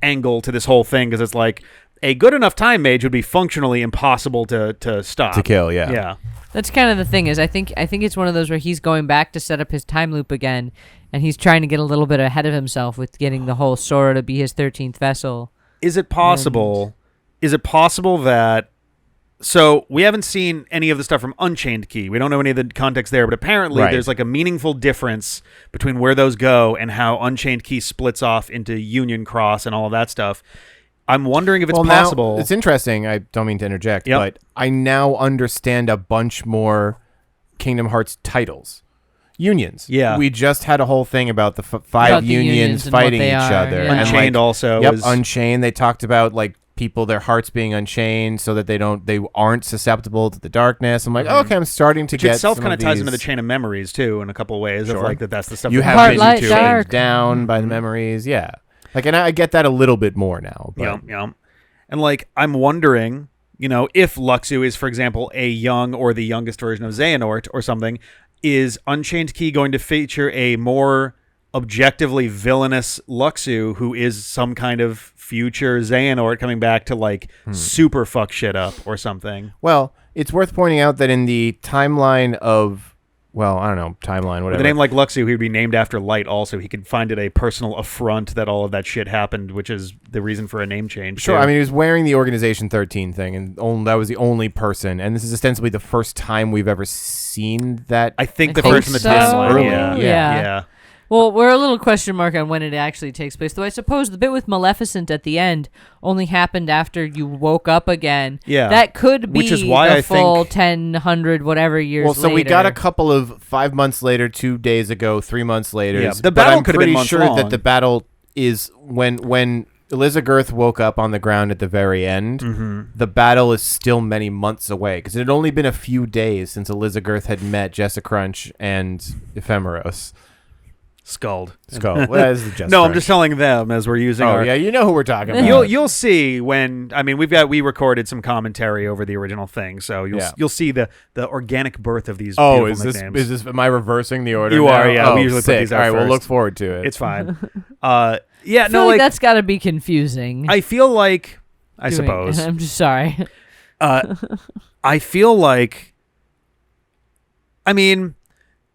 S1: angle to this whole thing, because it's like a good enough time mage would be functionally impossible to stop.
S2: to kill, yeah.
S1: Yeah.
S3: That's kind of the thing. Is I think it's one of those where he's going back to set up his time loop again, and he's trying to get a little bit ahead of himself with getting the whole Sora to be his 13th vessel.
S1: Is it possible? Is it possible that? So we haven't seen any of the stuff from Unchained Key. We don't know any of the context there, but apparently
S2: Right.
S1: there's like a meaningful difference between where those go and how Unchained Key splits off into Union Cross and all of that stuff. I'm wondering if it's possible.
S2: Now, it's interesting. I don't mean to interject,
S1: Yep.
S2: but I now understand a bunch more Kingdom Hearts titles. Unions.
S1: Yeah.
S2: We just had a whole thing about the
S3: About
S2: five
S3: the
S2: unions
S3: unions and what
S2: fighting
S3: they
S2: each
S3: are,
S2: other.
S3: yeah.
S2: And,
S1: Unchained
S2: like,
S1: also
S2: Yep,
S1: is
S2: Unchained. They talked about like people, their hearts being unchained so that they aren't susceptible to the darkness. I'm like, okay, I'm starting to
S1: which
S2: get
S1: itself
S2: some
S1: kind
S2: of
S1: of ties
S2: these.
S1: into the chain of memories too, in a couple of ways. Of
S2: Sure.
S1: like that's the stuff
S2: You
S1: that
S2: have
S3: Heart,
S2: been
S3: light,
S2: chained
S3: dark.
S2: down by the memories. Yeah. Like, and I get that a little bit more now. But
S1: Yeah. And like I'm wondering, if Luxu is, for example, a young or the youngest version of Xehanort or something, is Unchained Key going to feature a more objectively villainous Luxu who is some kind of future Xehanort coming back to like super fuck shit up or something?
S2: Well, it's worth pointing out that in the timeline of, I don't know, timeline, whatever.
S1: With a name like Luxu, he'd be named after Light also. He could find it a personal affront that all of that shit happened, which is the reason for a name change.
S2: Sure,
S1: too.
S2: I mean, he was wearing the Organization 13 thing, and that was the only person. And this is ostensibly the first time we've ever seen that.
S1: I think the
S3: think
S1: first in the
S3: so.
S1: timeline.
S2: Early.
S1: Yeah.
S3: Yeah. Well, we're a little question mark on when it actually takes place, though I suppose the bit with Maleficent at the end only happened after you woke up again.
S1: Yeah.
S3: That could be
S1: Which is why
S3: the
S1: I
S3: full
S1: think-
S3: 1,000 whatever years
S2: well, so we got a
S3: later.
S2: couple of 5 months later, 2 days ago, 3 months later.
S1: Yeah, the
S2: but
S1: battle
S2: I'm
S1: could have been
S2: pretty
S1: months
S2: sure
S1: long.
S2: that the battle is when Elizagirth woke up on the ground at the very end.
S1: Mm-hmm.
S2: The battle is still many months away because it had only been a few days since Elizagirth had met Jessa Crunch and Ephemeros.
S1: Scald.
S2: Skull. Well, this is Jessa
S1: No, I'm
S2: Crunch.
S1: just telling them as we're using
S2: Oh
S1: our.
S2: yeah, you know who we're talking about.
S1: You'll see when we recorded some commentary over the original thing, so you'll see the organic birth of these.
S2: Oh,
S1: beautiful
S2: is
S1: nicknames.
S2: am I reversing the order?
S1: You
S2: now?
S1: are, yeah.
S2: Oh,
S1: We usually put
S2: sick.
S1: these out
S2: All right, we'll
S1: first.
S2: look forward to it.
S1: It's fine.
S3: I
S1: Yeah,
S3: feel
S1: no,
S3: like
S1: like
S3: that's got to be confusing.
S1: I feel like I
S3: doing-
S1: suppose
S3: I'm just sorry.
S1: I feel like. I mean,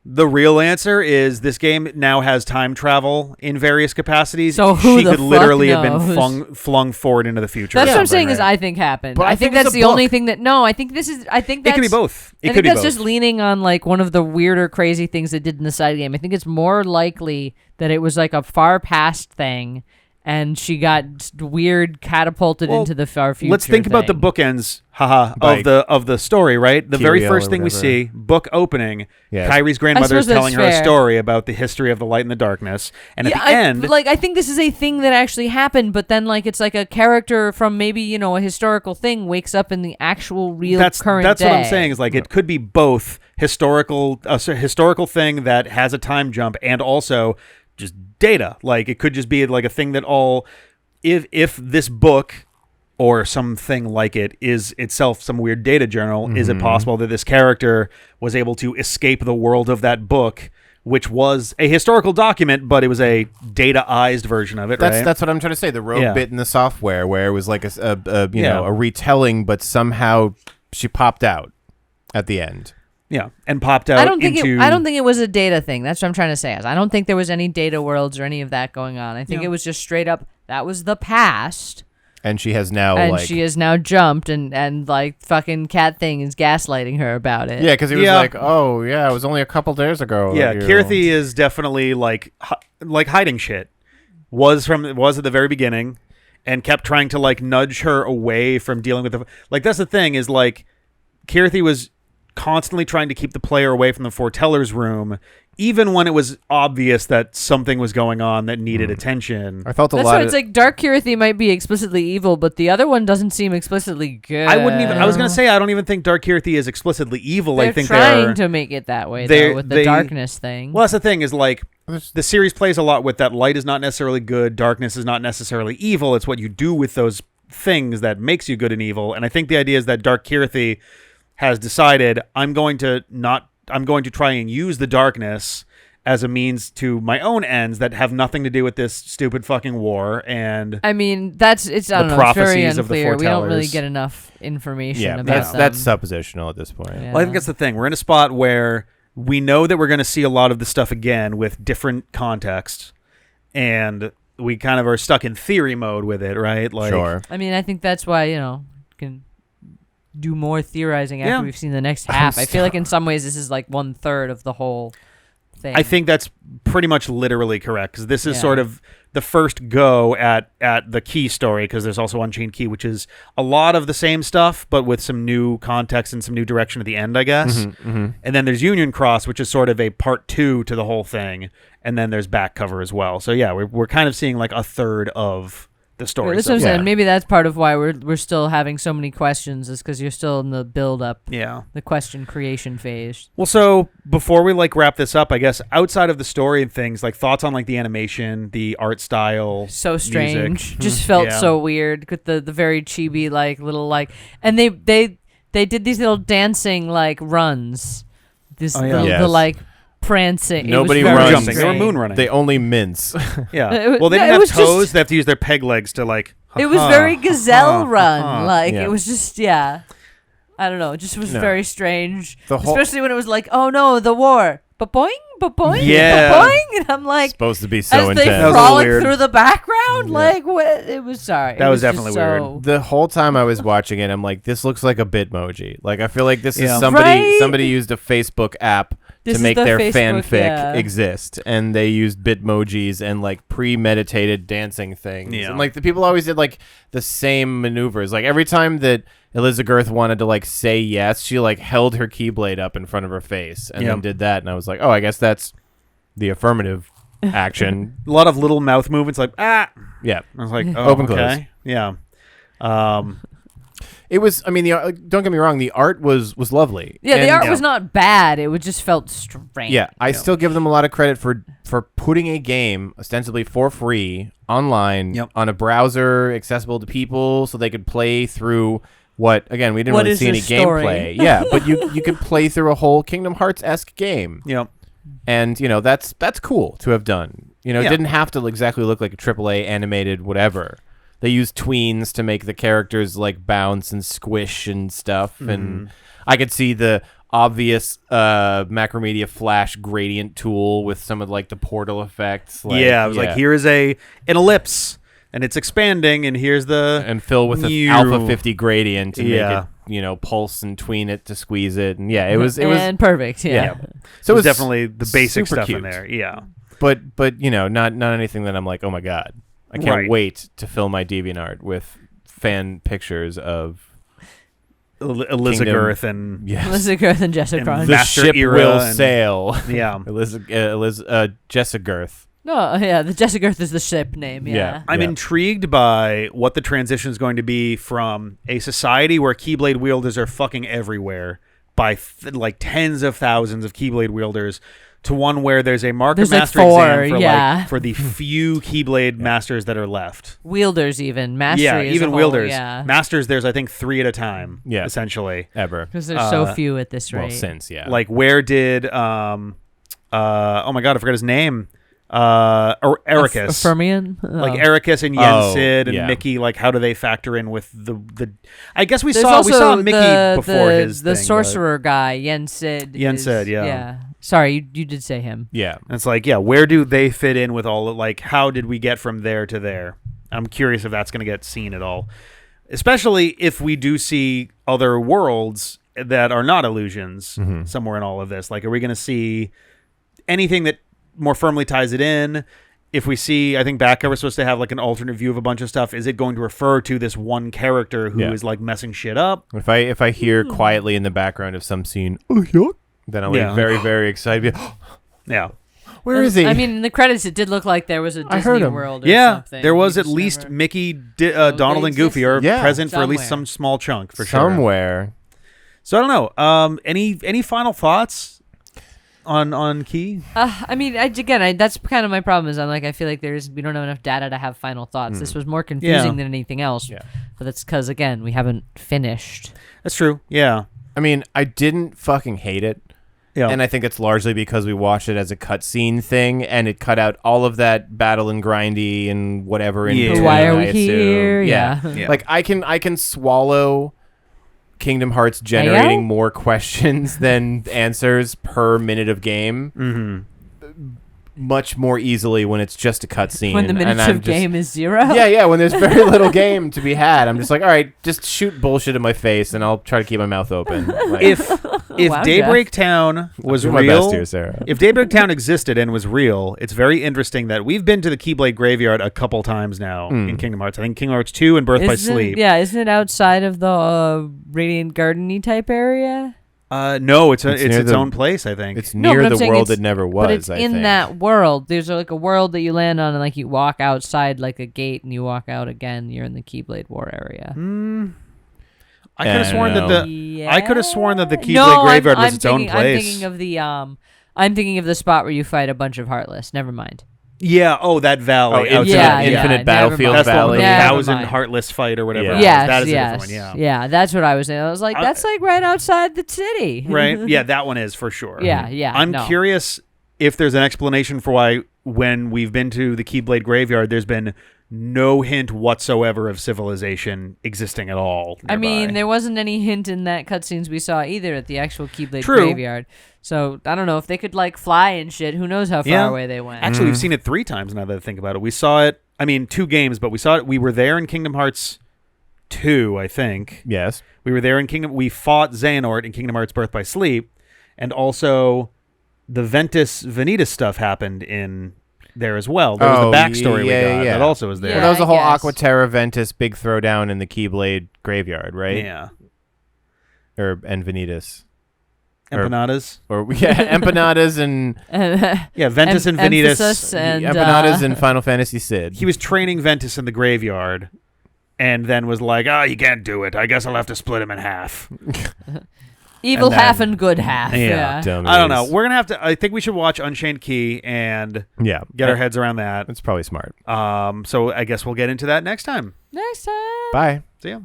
S1: the real answer is this game now has time travel in various capacities.
S3: So who
S1: she
S3: the
S1: could
S3: fuck
S1: literally have
S3: knows?
S1: been flung forward into the future.
S3: That's
S1: or
S3: what I'm
S1: something,
S3: saying. Is
S1: right?
S3: I think happened.
S2: But
S3: I
S2: I
S3: think
S2: think it's
S3: that's
S2: a
S3: the only
S2: book.
S3: thing that. No, I think this is. I think
S1: It
S3: that's,
S1: could be both. It
S3: I
S1: could
S3: think
S1: be
S3: that's
S1: both.
S3: just leaning on like one of the weirder, crazy things they did in the side game. I think it's more likely that it was like a far past thing, and she got weird catapulted
S1: Well,
S3: into the far future.
S1: Let's think about the
S3: thing.
S1: bookends,
S2: By
S1: of the story, right? The very
S2: Kiriel
S1: first
S2: or
S1: thing we
S2: whatever.
S1: see, book opening,
S2: Yeah.
S1: Kyrie's grandmother is
S3: suppose that's
S1: telling her a
S3: fair.
S1: story about the history of the light and the darkness, and at the end,
S3: I think this is a thing that actually happened, but then like it's like a character from maybe a historical thing wakes up in the actual real current
S1: that's
S3: day.
S1: what I'm saying is like it could be both historical thing that has a time jump and also just data. Like it could just be like a thing that all if this book or something like it is itself some weird data journal, is it possible that this character was able to escape the world of that book, which was a historical document, but it was a data-ized version of it, right?
S2: That's what I'm trying to say. The rogue
S1: Yeah.
S2: bit in the software where it was like
S1: Yeah.
S2: a retelling, but somehow she popped out at the end.
S1: Yeah, and popped out.
S3: I don't think it was a data thing. That's what I'm trying to say. I don't think there was any data worlds or any of that going on. I think it was just straight up that was the past.
S2: And she has now
S3: she has now jumped and like fucking Cat Thing is gaslighting her about it.
S2: Yeah, because he was like, "Oh yeah, it was only a couple days ago."
S1: Yeah, Kirthi is definitely like hiding shit. Was at the very beginning, and kept trying to like nudge her away from dealing with the like. That's the thing is like, Kirthi was constantly trying to keep the player away from the foreteller's room, even when it was obvious that something was going on that needed attention.
S2: I felt
S3: That's
S2: lot.
S3: It's like Dark Kirthi might be explicitly evil, but the other one doesn't seem explicitly good.
S1: I was gonna say I don't even think Dark Kirthi is explicitly evil.
S3: They're
S1: I think
S3: trying to make it that way though, with the darkness thing.
S1: Well, that's the thing is like the series plays a lot with that. Light is not necessarily good. Darkness is not necessarily evil. It's what you do with those things that makes you good and evil. And I think the idea is that Dark Kirthi has decided I'm going to try and use the darkness as a means to my own ends that have nothing to do with this stupid fucking war. And
S3: I mean, it's very unclear. We don't really get enough information about them.
S2: That's suppositional at this point.
S3: Yeah.
S1: Well, I think that's the thing. We're in a spot where we know that we're going to see a lot of the stuff again with different context, and we kind of are stuck in theory mode with it, right? Like,
S2: sure.
S3: I mean, I think that's why, can do more theorizing after we've seen the next half. I feel like in some ways this is like 1/3 of the whole thing.
S1: I think that's pretty much literally correct, because this is sort of the first go at the key story, because there's also Unchained Key, which is a lot of the same stuff, but with some new context and some new direction at the end, I guess. And then there's Union Cross, which is sort of a part 2 to the whole thing, and then there's back cover as well. So yeah, we're kind of seeing like 1/3 of the story.
S3: That's what I'm saying. Maybe that's part of why we're still having so many questions, is because you're still in the build-up, the question creation phase.
S1: Well, so before we like wrap this up, I guess outside of the story and things, like thoughts on like the animation, the art style,
S3: so strange,
S1: music.
S3: just felt so weird with the very chibi like little like, and they did these little dancing like runs, the like prancing.
S2: Nobody
S1: runs.
S2: jumping.
S1: They were moon running.
S2: They only mince.
S1: Yeah. Well, they didn't have toes. They have to use their peg legs to like.
S3: It was very gazelle run. Like it was just I don't know. It just was very strange. Especially when it was like, oh no, the war. Ba-boing, ba-boing, ba-boing. And I'm like,
S2: supposed to be so
S3: as
S2: intense.
S3: they frolic through the background, like what? It was sorry.
S1: That was definitely weird.
S2: The whole time I was watching it, I'm like, this looks like a Bitmoji. Like I feel like this is somebody used a Facebook app to make their fanfic exist, and they used Bitmojis and like premeditated dancing things. And like the people always did like the same maneuvers. Like every time that Elizabeth wanted to like say yes, she like held her keyblade up in front of her face and then did that, and I was like, oh, I guess that's the affirmative action.
S1: A lot of little mouth movements, like I was like, oh,
S2: open close.
S1: Yeah.
S2: It was. I mean, don't get me wrong. The art was lovely.
S3: Yeah, the art was not bad. It just felt strange.
S2: Yeah, I still give them a lot of credit for putting a game ostensibly for free online on a browser accessible to people, so they could play through. What again? We didn't really see any gameplay. Yeah, but you could play through a whole Kingdom Hearts-esque game.
S1: Yep.
S2: And that's cool to have done. It didn't have to exactly look like a AAA animated whatever. They used tweens to make the characters like bounce and squish and stuff, and I could see the obvious Macromedia Flash gradient tool with some of like the portal effects. Like,
S1: it was like, here is an ellipse, and it's expanding, and here's
S2: and fill with the Alpha 50 gradient to make it pulse and tween it to squeeze it, and it was
S3: perfect.
S1: So it was definitely the basic stuff in there. Yeah,
S2: but not anything that I'm like, oh my god. I can't wait to fill my DeviantArt with fan pictures of
S1: Elizabeth and
S3: Elizabeth and Jessica.
S2: The ship will sail.
S1: Yeah,
S2: Jessagirth.
S3: No, the Jessagirth is the ship name. Yeah.
S1: I'm intrigued by what the transition is going to be from a society where Keyblade wielders are fucking everywhere by like tens of thousands of Keyblade wielders, to one where there's a marker master exam for the few Keyblade masters that are left.
S3: Wielders even. Mastery
S1: even wielders.
S3: Yeah.
S1: Masters, there's I think 3 at a time, essentially.
S2: Ever.
S3: Because there's so few at this rate.
S2: Well, since,
S1: Like where did, oh my god, I forgot his name. or Ericus.
S3: Fermion?
S1: Like Ericus and Yensid and Mickey, like how do they factor in with the I guess we saw Mickey before
S3: the sorcerer guy, Yensid.
S1: Yensid, yeah.
S3: Yeah. Sorry, you did say him.
S2: Yeah.
S1: And it's like, where do they fit in with all like how did we get from there to there? I'm curious if that's going to get seen at all. Especially if we do see other worlds that are not illusions somewhere in all of this. Like, are we going to see anything that more firmly ties it in? If we see, I think Backcover's supposed to have like an alternate view of a bunch of stuff. Is it going to refer to this one character who is like messing shit up?
S2: If I hear quietly in the background of some scene, then I'll be very, very excited.
S1: Yeah.
S2: Where is he?
S3: I mean, in the credits, it did look like there was a Disney World or something.
S1: There was at least Mickey, Donald, and Goofy are present for at least some small chunk, for sure.
S2: Somewhere.
S1: So I don't know. Any final thoughts on Key?
S3: I mean, that's kind of my problem. Is I feel like we don't have enough data to have final thoughts. This was more confusing than anything else. Yeah. But that's because again, we haven't finished.
S1: That's true. Yeah.
S2: I mean, I didn't fucking hate it.
S1: Yeah.
S2: And I think it's largely because we watched it as a cutscene thing, and it cut out all of that battle and grindy and whatever. In between,
S3: why are we here?
S2: Yeah. Like I can swallow Kingdom Hearts generating more questions than answers per minute of game. Much more easily when it's just a cutscene.
S3: When the minutes of game is 0?
S2: Yeah, when there's very little game to be had. I'm just like, all right, just shoot bullshit in my face and I'll try to keep my mouth open. Like,
S1: if Daybreak Town was real,
S2: my best here, Sarah.
S1: If Daybreak Town existed and was real, it's very interesting that we've been to the Keyblade Graveyard a couple times now in Kingdom Hearts. I think Kingdom Hearts 2 and Birth by Sleep.
S3: Yeah, isn't it outside of the Radiant Garden-y type area?
S1: No, it's its own place, I think.
S2: It's near the world that never was,
S3: but it's in that world. There's like a world that you land on, and like you walk outside like a gate, and you walk out again. You're in the Keyblade War area.
S1: I could have sworn that the Keyblade Graveyard was its own place.
S3: I'm thinking of the spot where you fight a bunch of Heartless. Never mind.
S1: Yeah. Oh, that valley.
S2: Infinite Battlefield
S1: that's
S2: Valley.
S1: The 1,000 Heartless fight or whatever.
S3: Yeah.
S1: That is a different one.
S3: Yeah. That's what I was saying. I was like, that's like right outside the city.
S1: Right. Yeah, that one is for sure.
S3: Yeah.
S1: I'm curious if there's an explanation for why when we've been to the Keyblade Graveyard, there's been no hint whatsoever of civilization existing at all nearby.
S3: I mean, there wasn't any hint in that cutscenes we saw either at the actual Keyblade Graveyard. So I don't know if they could like fly and shit. Who knows how far away they went?
S1: Actually, we've seen it 3 times now that I think about it. We saw it. I mean, 2 games, but we saw it. We were there in Kingdom Hearts 2, I think.
S2: Yes.
S1: We were there in We fought Xehanort in Kingdom Hearts Birth by Sleep, and also the Ventus Vanitas stuff happened in there as well. There was the backstory we got that also was there.
S2: Well, that was the whole Aquaterra Ventus big throwdown in the Keyblade Graveyard, right?
S1: Yeah.
S2: And Vanitas.
S1: Empanadas.
S2: Empanadas and...
S1: Ventus and Vanitas.
S3: And,
S2: Empanadas and Final Fantasy Sid.
S1: He was training Ventus in the graveyard and then was like, you can't do it. I guess I'll have to split him in half.
S3: Evil half and good half. Yeah.
S1: I don't know. We're going to have to... I think we should watch Unchained Key and get our heads around that.
S2: That's probably smart.
S1: So I guess we'll get into that next time.
S2: Bye.
S1: See ya.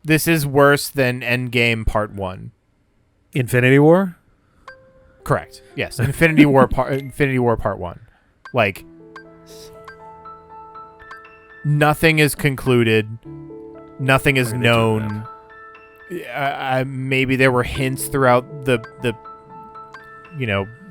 S2: This is worse than Endgame Part 1.
S1: Infinity War?
S2: Correct. Yes. Infinity War Part 1. Like, nothing is concluded. Nothing is known. Maybe there were hints throughout the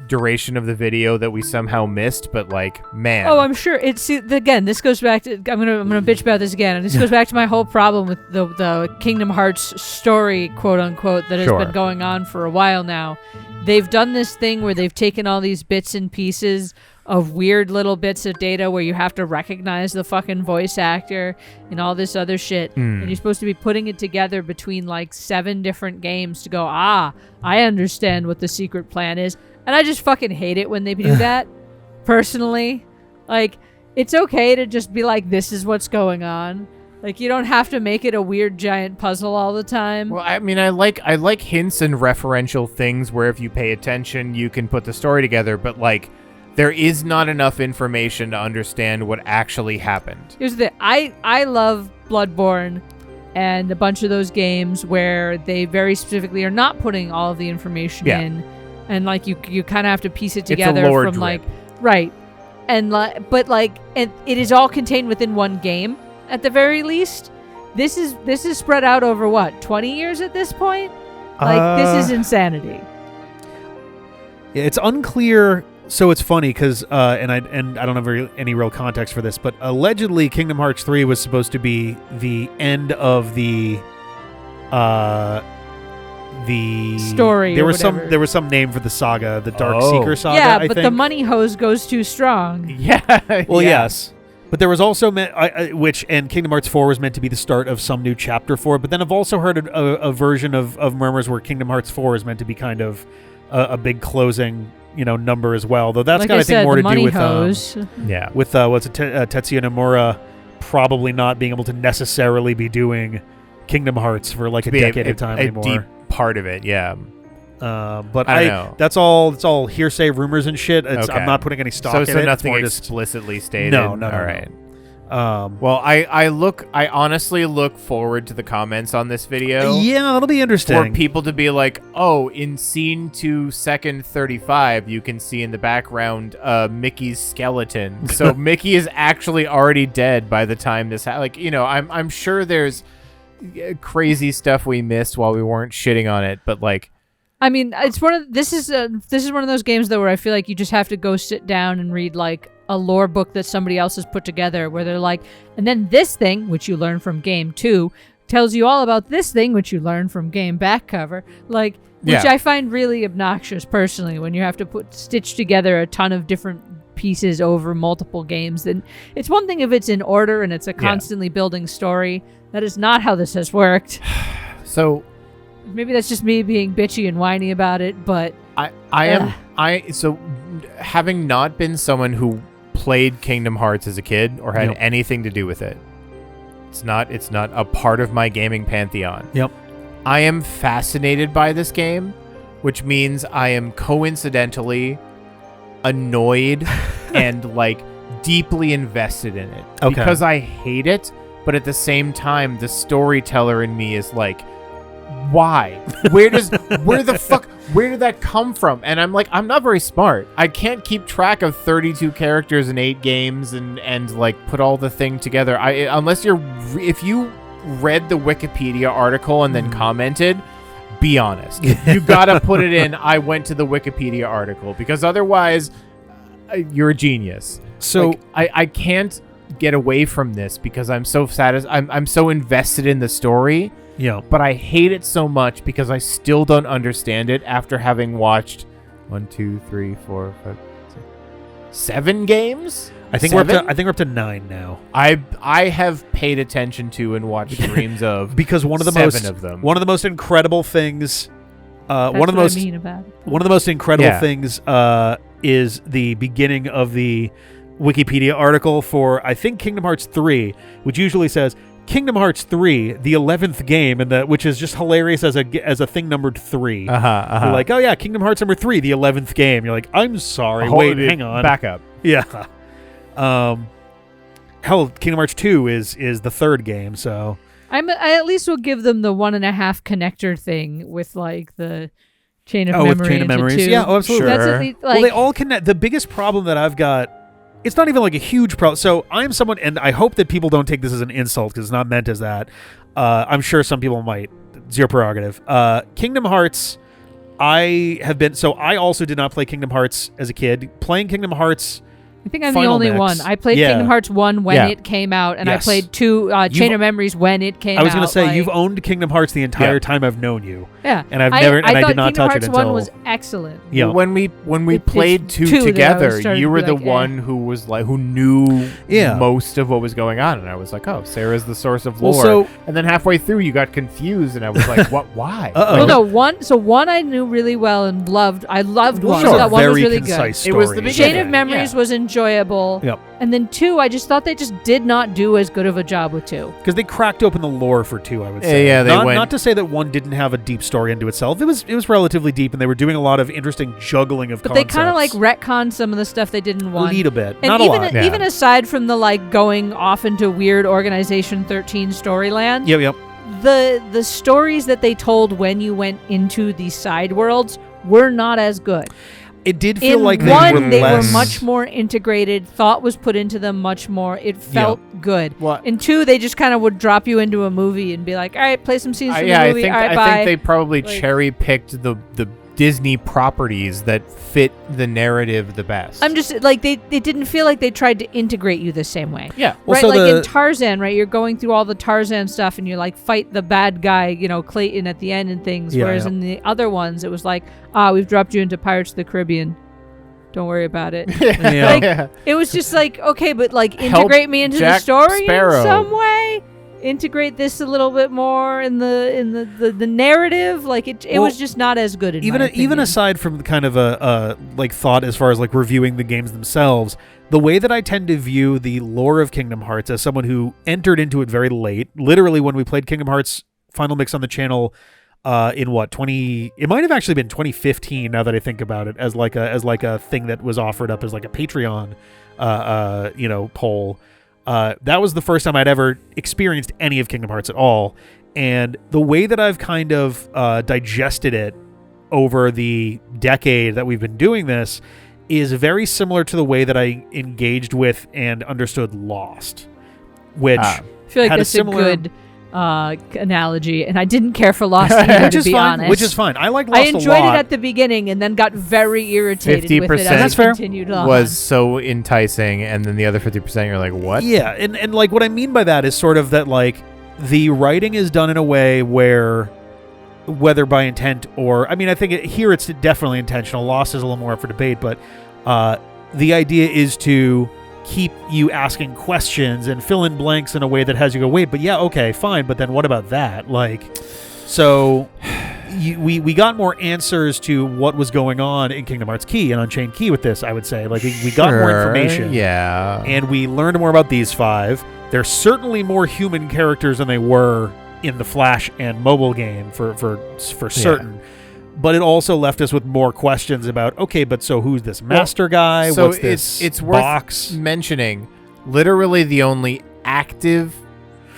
S2: duration of the video that we somehow missed, but like, man.
S4: Oh, I'm sure again, this goes back to I'm gonna bitch about this again, and this goes back to my whole problem with the Kingdom Hearts story, quote unquote, that has been going on for a while now. They've done this thing where they've taken all these bits and pieces of weird little bits of data where you have to recognize the fucking voice actor and all this other shit. And you're supposed to be putting it together between like 7 different games to go, I understand what the secret plan is. And I just fucking hate it when they do that, personally. Like, it's okay to just be like, this is what's going on. Like, you don't have to make it a weird giant puzzle all the time.
S2: Well, I mean, I like hints and referential things where if you pay attention, you can put the story together. But, like, there is not enough information to understand what actually happened.
S4: Here's the thing. I love Bloodborne and a bunch of those games where they very specifically are not putting all of the information in. And, like, you kind of have to piece it together from, like, right. and it is all contained within one game at the very least. This is spread out over what, 20 years at this point? This is insanity.
S1: Yeah, it's unclear. So it's funny because, and I don't have any real context for this, but allegedly Kingdom Hearts 3 was supposed to be the end of the
S4: story.
S1: There was some name for the saga, the Dark Seeker saga.
S4: Yeah,
S1: I
S4: but
S1: think.
S4: The money hose goes too strong.
S2: Yeah.
S1: Well, yes. But there was also and Kingdom Hearts 4 was meant to be the start of some new chapter for it. But then I've also heard a version of murmurs where Kingdom Hearts 4 is meant to be kind of a big closing, number as well. Though that's got, I think, more to do with
S4: hose.
S1: With Tetsuya Nomura probably not being able to necessarily be doing Kingdom Hearts for like a decade of time anymore.
S2: Deep part of it, yeah.
S1: But
S2: I don't know.
S1: That's all hearsay, rumors, and shit.
S2: Okay.
S1: I'm not putting any stock in it.
S2: So nothing
S1: it's
S2: explicitly stated.
S1: No.
S2: All right.
S1: Well,
S2: I honestly look forward to the comments on this video.
S1: Yeah, that'll be interesting.
S2: For people to be like, oh, in scene 2, second 35, you can see in the background Mickey's skeleton. So Mickey is actually already dead by the time this I'm sure there's crazy stuff we missed while we weren't shitting on it, but
S4: I mean, this is one of those games though where I feel like you just have to go sit down and read like a lore book that somebody else has put together, where they're like, and then this thing which you learn from game 2 tells you all about this thing which you learn from game back cover, which I find really obnoxious personally, when you have to stitch together a ton of different pieces over multiple games. Then it's one thing if it's in order and it's a constantly building story. That is not how this has worked.
S2: So
S4: maybe that's just me being bitchy and whiny about it, but
S2: so having not been someone who played Kingdom Hearts as a kid or had anything to do with it, it's not a part of my gaming pantheon.
S1: Yep.
S2: I am fascinated by this game, which means I am coincidentally annoyed and deeply invested in it because I hate it, but at the same time the storyteller in me is like, why? Where did that come from? And I'm like, I'm not very smart. I can't keep track of 32 characters in 8 games and put all the thing together. If you read the Wikipedia article and then commented, be honest. You gotta put it in, I went to the Wikipedia article, because otherwise you're a genius. So I can't get away from this because I'm so I'm so invested in the story.
S1: Yeah.
S2: But I hate it so much because I still don't understand it after having watched 1, 2, 3, 4, 5, 6, 7 games.
S1: I think we're up to 9 now.
S2: I have paid attention to and watched streams of
S1: because one of the most incredible things. One of the most incredible things is the beginning of the Wikipedia article for, I think, Kingdom Hearts 3, which usually says Kingdom Hearts 3, the 11th game, which is just hilarious as a thing numbered 3. You're like, oh yeah, Kingdom Hearts number 3, the 11th game. You're like, I'm sorry, wait, hang on,
S2: back up.
S1: Yeah. Hell, Kingdom Hearts 2 is the 3rd game, so
S4: I at least will give them the 1.5 connector thing with the chain of memory.
S1: With chain of memories, yeah, absolutely.
S2: Sure.
S4: That's at least,
S1: well, they all connect. The biggest problem that I've got, it's not even a huge problem. So I'm someone, and I hope that people don't take this as an insult because it's not meant as that. I'm sure some people might. It's your prerogative. Kingdom Hearts, I also did not play Kingdom Hearts as a kid. Playing Kingdom Hearts,
S4: I think I'm the only one. I played Kingdom Hearts 1 when it came out, and I played 2 Chain of Memories when it came out.
S1: I was going to say, you've owned Kingdom Hearts the entire time I've known you.
S4: Yeah.
S1: And I did not touch it until...
S4: Kingdom Hearts 1 was excellent.
S2: Yeah. When we played 2 together, you were the one who was who knew most of what was going on, and I was like, oh, Sarah's the source of lore. And then halfway through, you got confused, and I was like, what? Why?
S4: Well, no, 1 I knew really well and loved. I loved 1.
S1: Sure.
S4: That 1 was really
S1: good.
S2: It was the beginning.
S4: Chain of Memories was enjoyable.
S1: Yep.
S4: And then 2, I just thought they just did not do as good of a job with 2.
S1: Because they cracked open the lore for 2, I would say.
S2: Yeah,
S1: not to say that 1 didn't have a deep story into itself. It was relatively deep, and they were doing a lot of interesting juggling of concepts.
S4: But they kind of retconned some of the stuff they did in 1.
S1: A little bit.
S4: And
S1: not
S4: even,
S1: a lot.
S4: Even aside from the going off into weird Organization 13 storyland.
S1: Yep.
S4: The stories that they told when you went into these side worlds were not as good.
S1: It did feel
S4: in
S1: like
S4: one, they were
S1: less...
S4: much more integrated. Thought was put into them much more. It felt good.
S2: Well,
S4: In 2, they just kind of would drop you into a movie and be like, all right, play some scenes from the movie.
S2: I
S4: bye.
S2: think they probably
S4: Like-
S2: cherry picked the Disney properties that fit the narrative the best.
S4: I'm just like they didn't feel like they tried to integrate you the same way.
S2: Yeah.
S1: Well,
S4: Right,
S1: so
S4: like
S1: the-
S4: in Tarzan, right? You're going through all the Tarzan stuff, and you like fight the bad guy, Clayton at the end and things.
S1: Yeah,
S4: whereas
S1: yeah.
S4: in the other ones, it was like, we've dropped you into Pirates of the Caribbean. Don't worry about it.
S1: Yeah.
S4: Like, it was just like, okay, but like
S2: Help
S4: integrate me into
S2: Jack
S4: the story
S2: Sparrow.
S4: in some way. Integrate this a little bit more in the narrative. Like it
S1: Well,
S4: was just not as good.
S1: Even aside from kind of a like thought as far as like reviewing the games themselves, the way that I tend to view the lore of Kingdom Hearts as someone who entered into it very late, literally when we played Kingdom Hearts Final Mix on the channel in it might have actually been 2015 now that I think about it, as like a thing that was offered up as like a Patreon poll. That was the first time I'd ever experienced any of Kingdom Hearts at all. And the way that I've kind of digested it over the decade that we've been doing this is very similar to the way that I engaged with and understood Lost, which
S4: I feel like
S1: had
S4: that's
S1: a similar...
S4: a good analogy, and I didn't care for Lost either,
S1: which
S4: to
S1: is
S4: be
S1: fine.
S4: honest.
S1: Which is fine. I like Lost
S4: I enjoyed
S1: a lot.
S4: it at the beginning, and then got very irritated with it
S2: 50%
S4: as
S1: That's
S4: it
S1: fair.
S4: continued on.
S2: was so enticing, and then the other 50% you're like, what?
S1: Yeah, and like what I mean by that is sort of that like the writing is done in a way where, whether by intent or, I mean, I think here it's definitely intentional. Lost is a little more up for debate, but the idea is to keep you asking questions and fill in blanks in a way that has you go, wait, but yeah, okay, fine, but then what about that? Like, so we got more answers to what was going on in Kingdom Hearts Key and Unchained Key with this, I would say. Like, we got more information.
S2: Yeah.
S1: And we learned more about these 5. They're certainly more human characters than they were in the Flash and mobile game for certain. Yeah. But it also left us with more questions about, okay, but so who's this master guy?
S2: So
S1: what's this
S2: it's
S1: box?
S2: Worth mentioning, literally the only active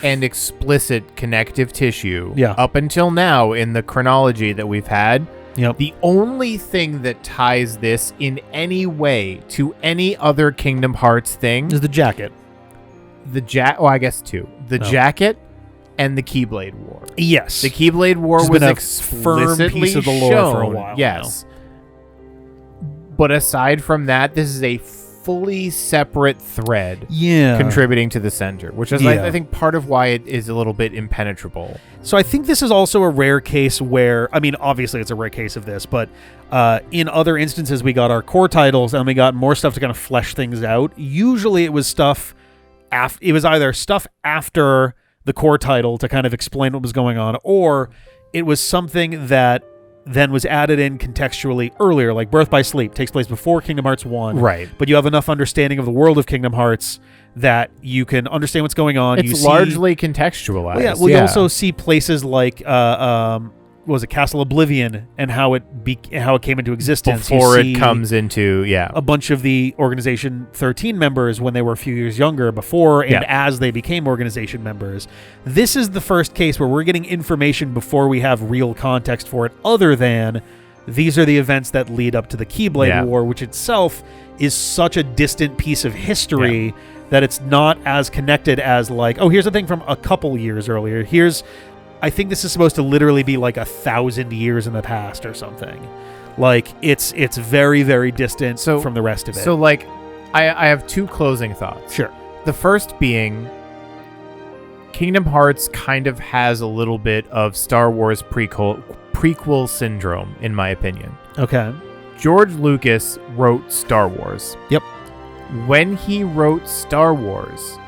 S2: and explicit connective tissue up until now in the chronology that we've had.
S1: Yep.
S2: The only thing that ties this in any way to any other Kingdom Hearts thing
S1: is the jacket.
S2: I guess 2. The jacket and the Keyblade War.
S1: Yes.
S2: The Keyblade War was
S1: been a
S2: explicitly
S1: firm piece of the lore
S2: shown,
S1: for a while.
S2: Yes. But aside from that, this is a fully separate thread contributing to the center, which is, I think, part of why it is a little bit impenetrable.
S1: So I think this is also a rare case where, I mean, obviously it's a rare case of this, but in other instances we got our core titles and we got more stuff to kind of flesh things out. Usually it was stuff, it was either stuff after the core title to kind of explain what was going on, or it was something that then was added in contextually earlier, like Birth by Sleep takes place before Kingdom Hearts 1.
S2: Right.
S1: But you have enough understanding of the world of Kingdom Hearts that you can understand what's going on.
S2: It's largely contextualized.
S1: You also see places like what was it, Castle Oblivion, and how it came into existence
S2: before it comes into
S1: a bunch of the Organization 13 members when they were a few years younger before and as they became Organization members. This is the first case where we're getting information before we have real context for it, other than these are the events that lead up to the Keyblade War, which itself is such a distant piece of history that it's not as connected as like, oh, here's a thing from a couple years earlier. I think this is supposed to literally be like 1,000 years in the past or something. Like, it's very, very distant from the rest of it.
S2: So, like, I have 2 closing thoughts.
S1: Sure.
S2: The first being, Kingdom Hearts kind of has a little bit of Star Wars prequel syndrome, in my opinion.
S1: Okay.
S2: George Lucas wrote Star Wars.
S1: Yep.
S2: When he wrote Star Wars,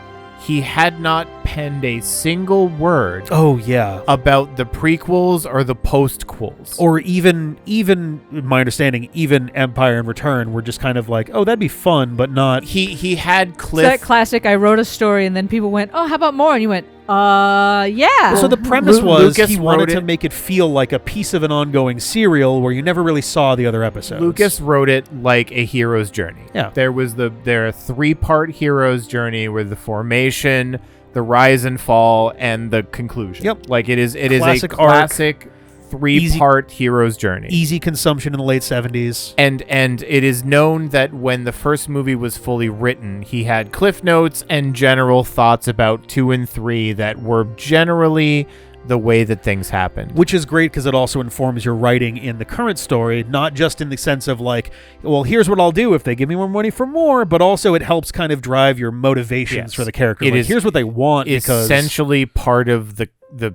S2: he had not penned a single word about the prequels or the postquels.
S1: Or even my understanding, even Empire and Return were just kind of like, oh, that'd be fun, but not...
S2: He had Cliff...
S4: It's that classic, I wrote a story and then people went, oh, how about more? And you went, yeah.
S1: So the premise was
S2: Lucas
S1: he wanted to make it feel like a piece of an ongoing serial where you never really saw the other episodes.
S2: Lucas wrote it like a hero's journey.
S1: Yeah.
S2: There are 3-part hero's journey with the formation, the rise and fall, and the conclusion.
S1: Yep.
S2: Like it is a
S1: Classic
S2: classic 3-part hero's journey.
S1: Easy consumption in the late 70s.
S2: And it is known that when the first movie was fully written, he had cliff notes and general thoughts about 2 and 3 that were generally the way that things happened.
S1: Which is great because it also informs your writing in the current story, not just in the sense of like, well, here's what I'll do if they give me more money for more, but also it helps kind of drive your motivations for the character. Like, here's what they want, because
S2: essentially part of the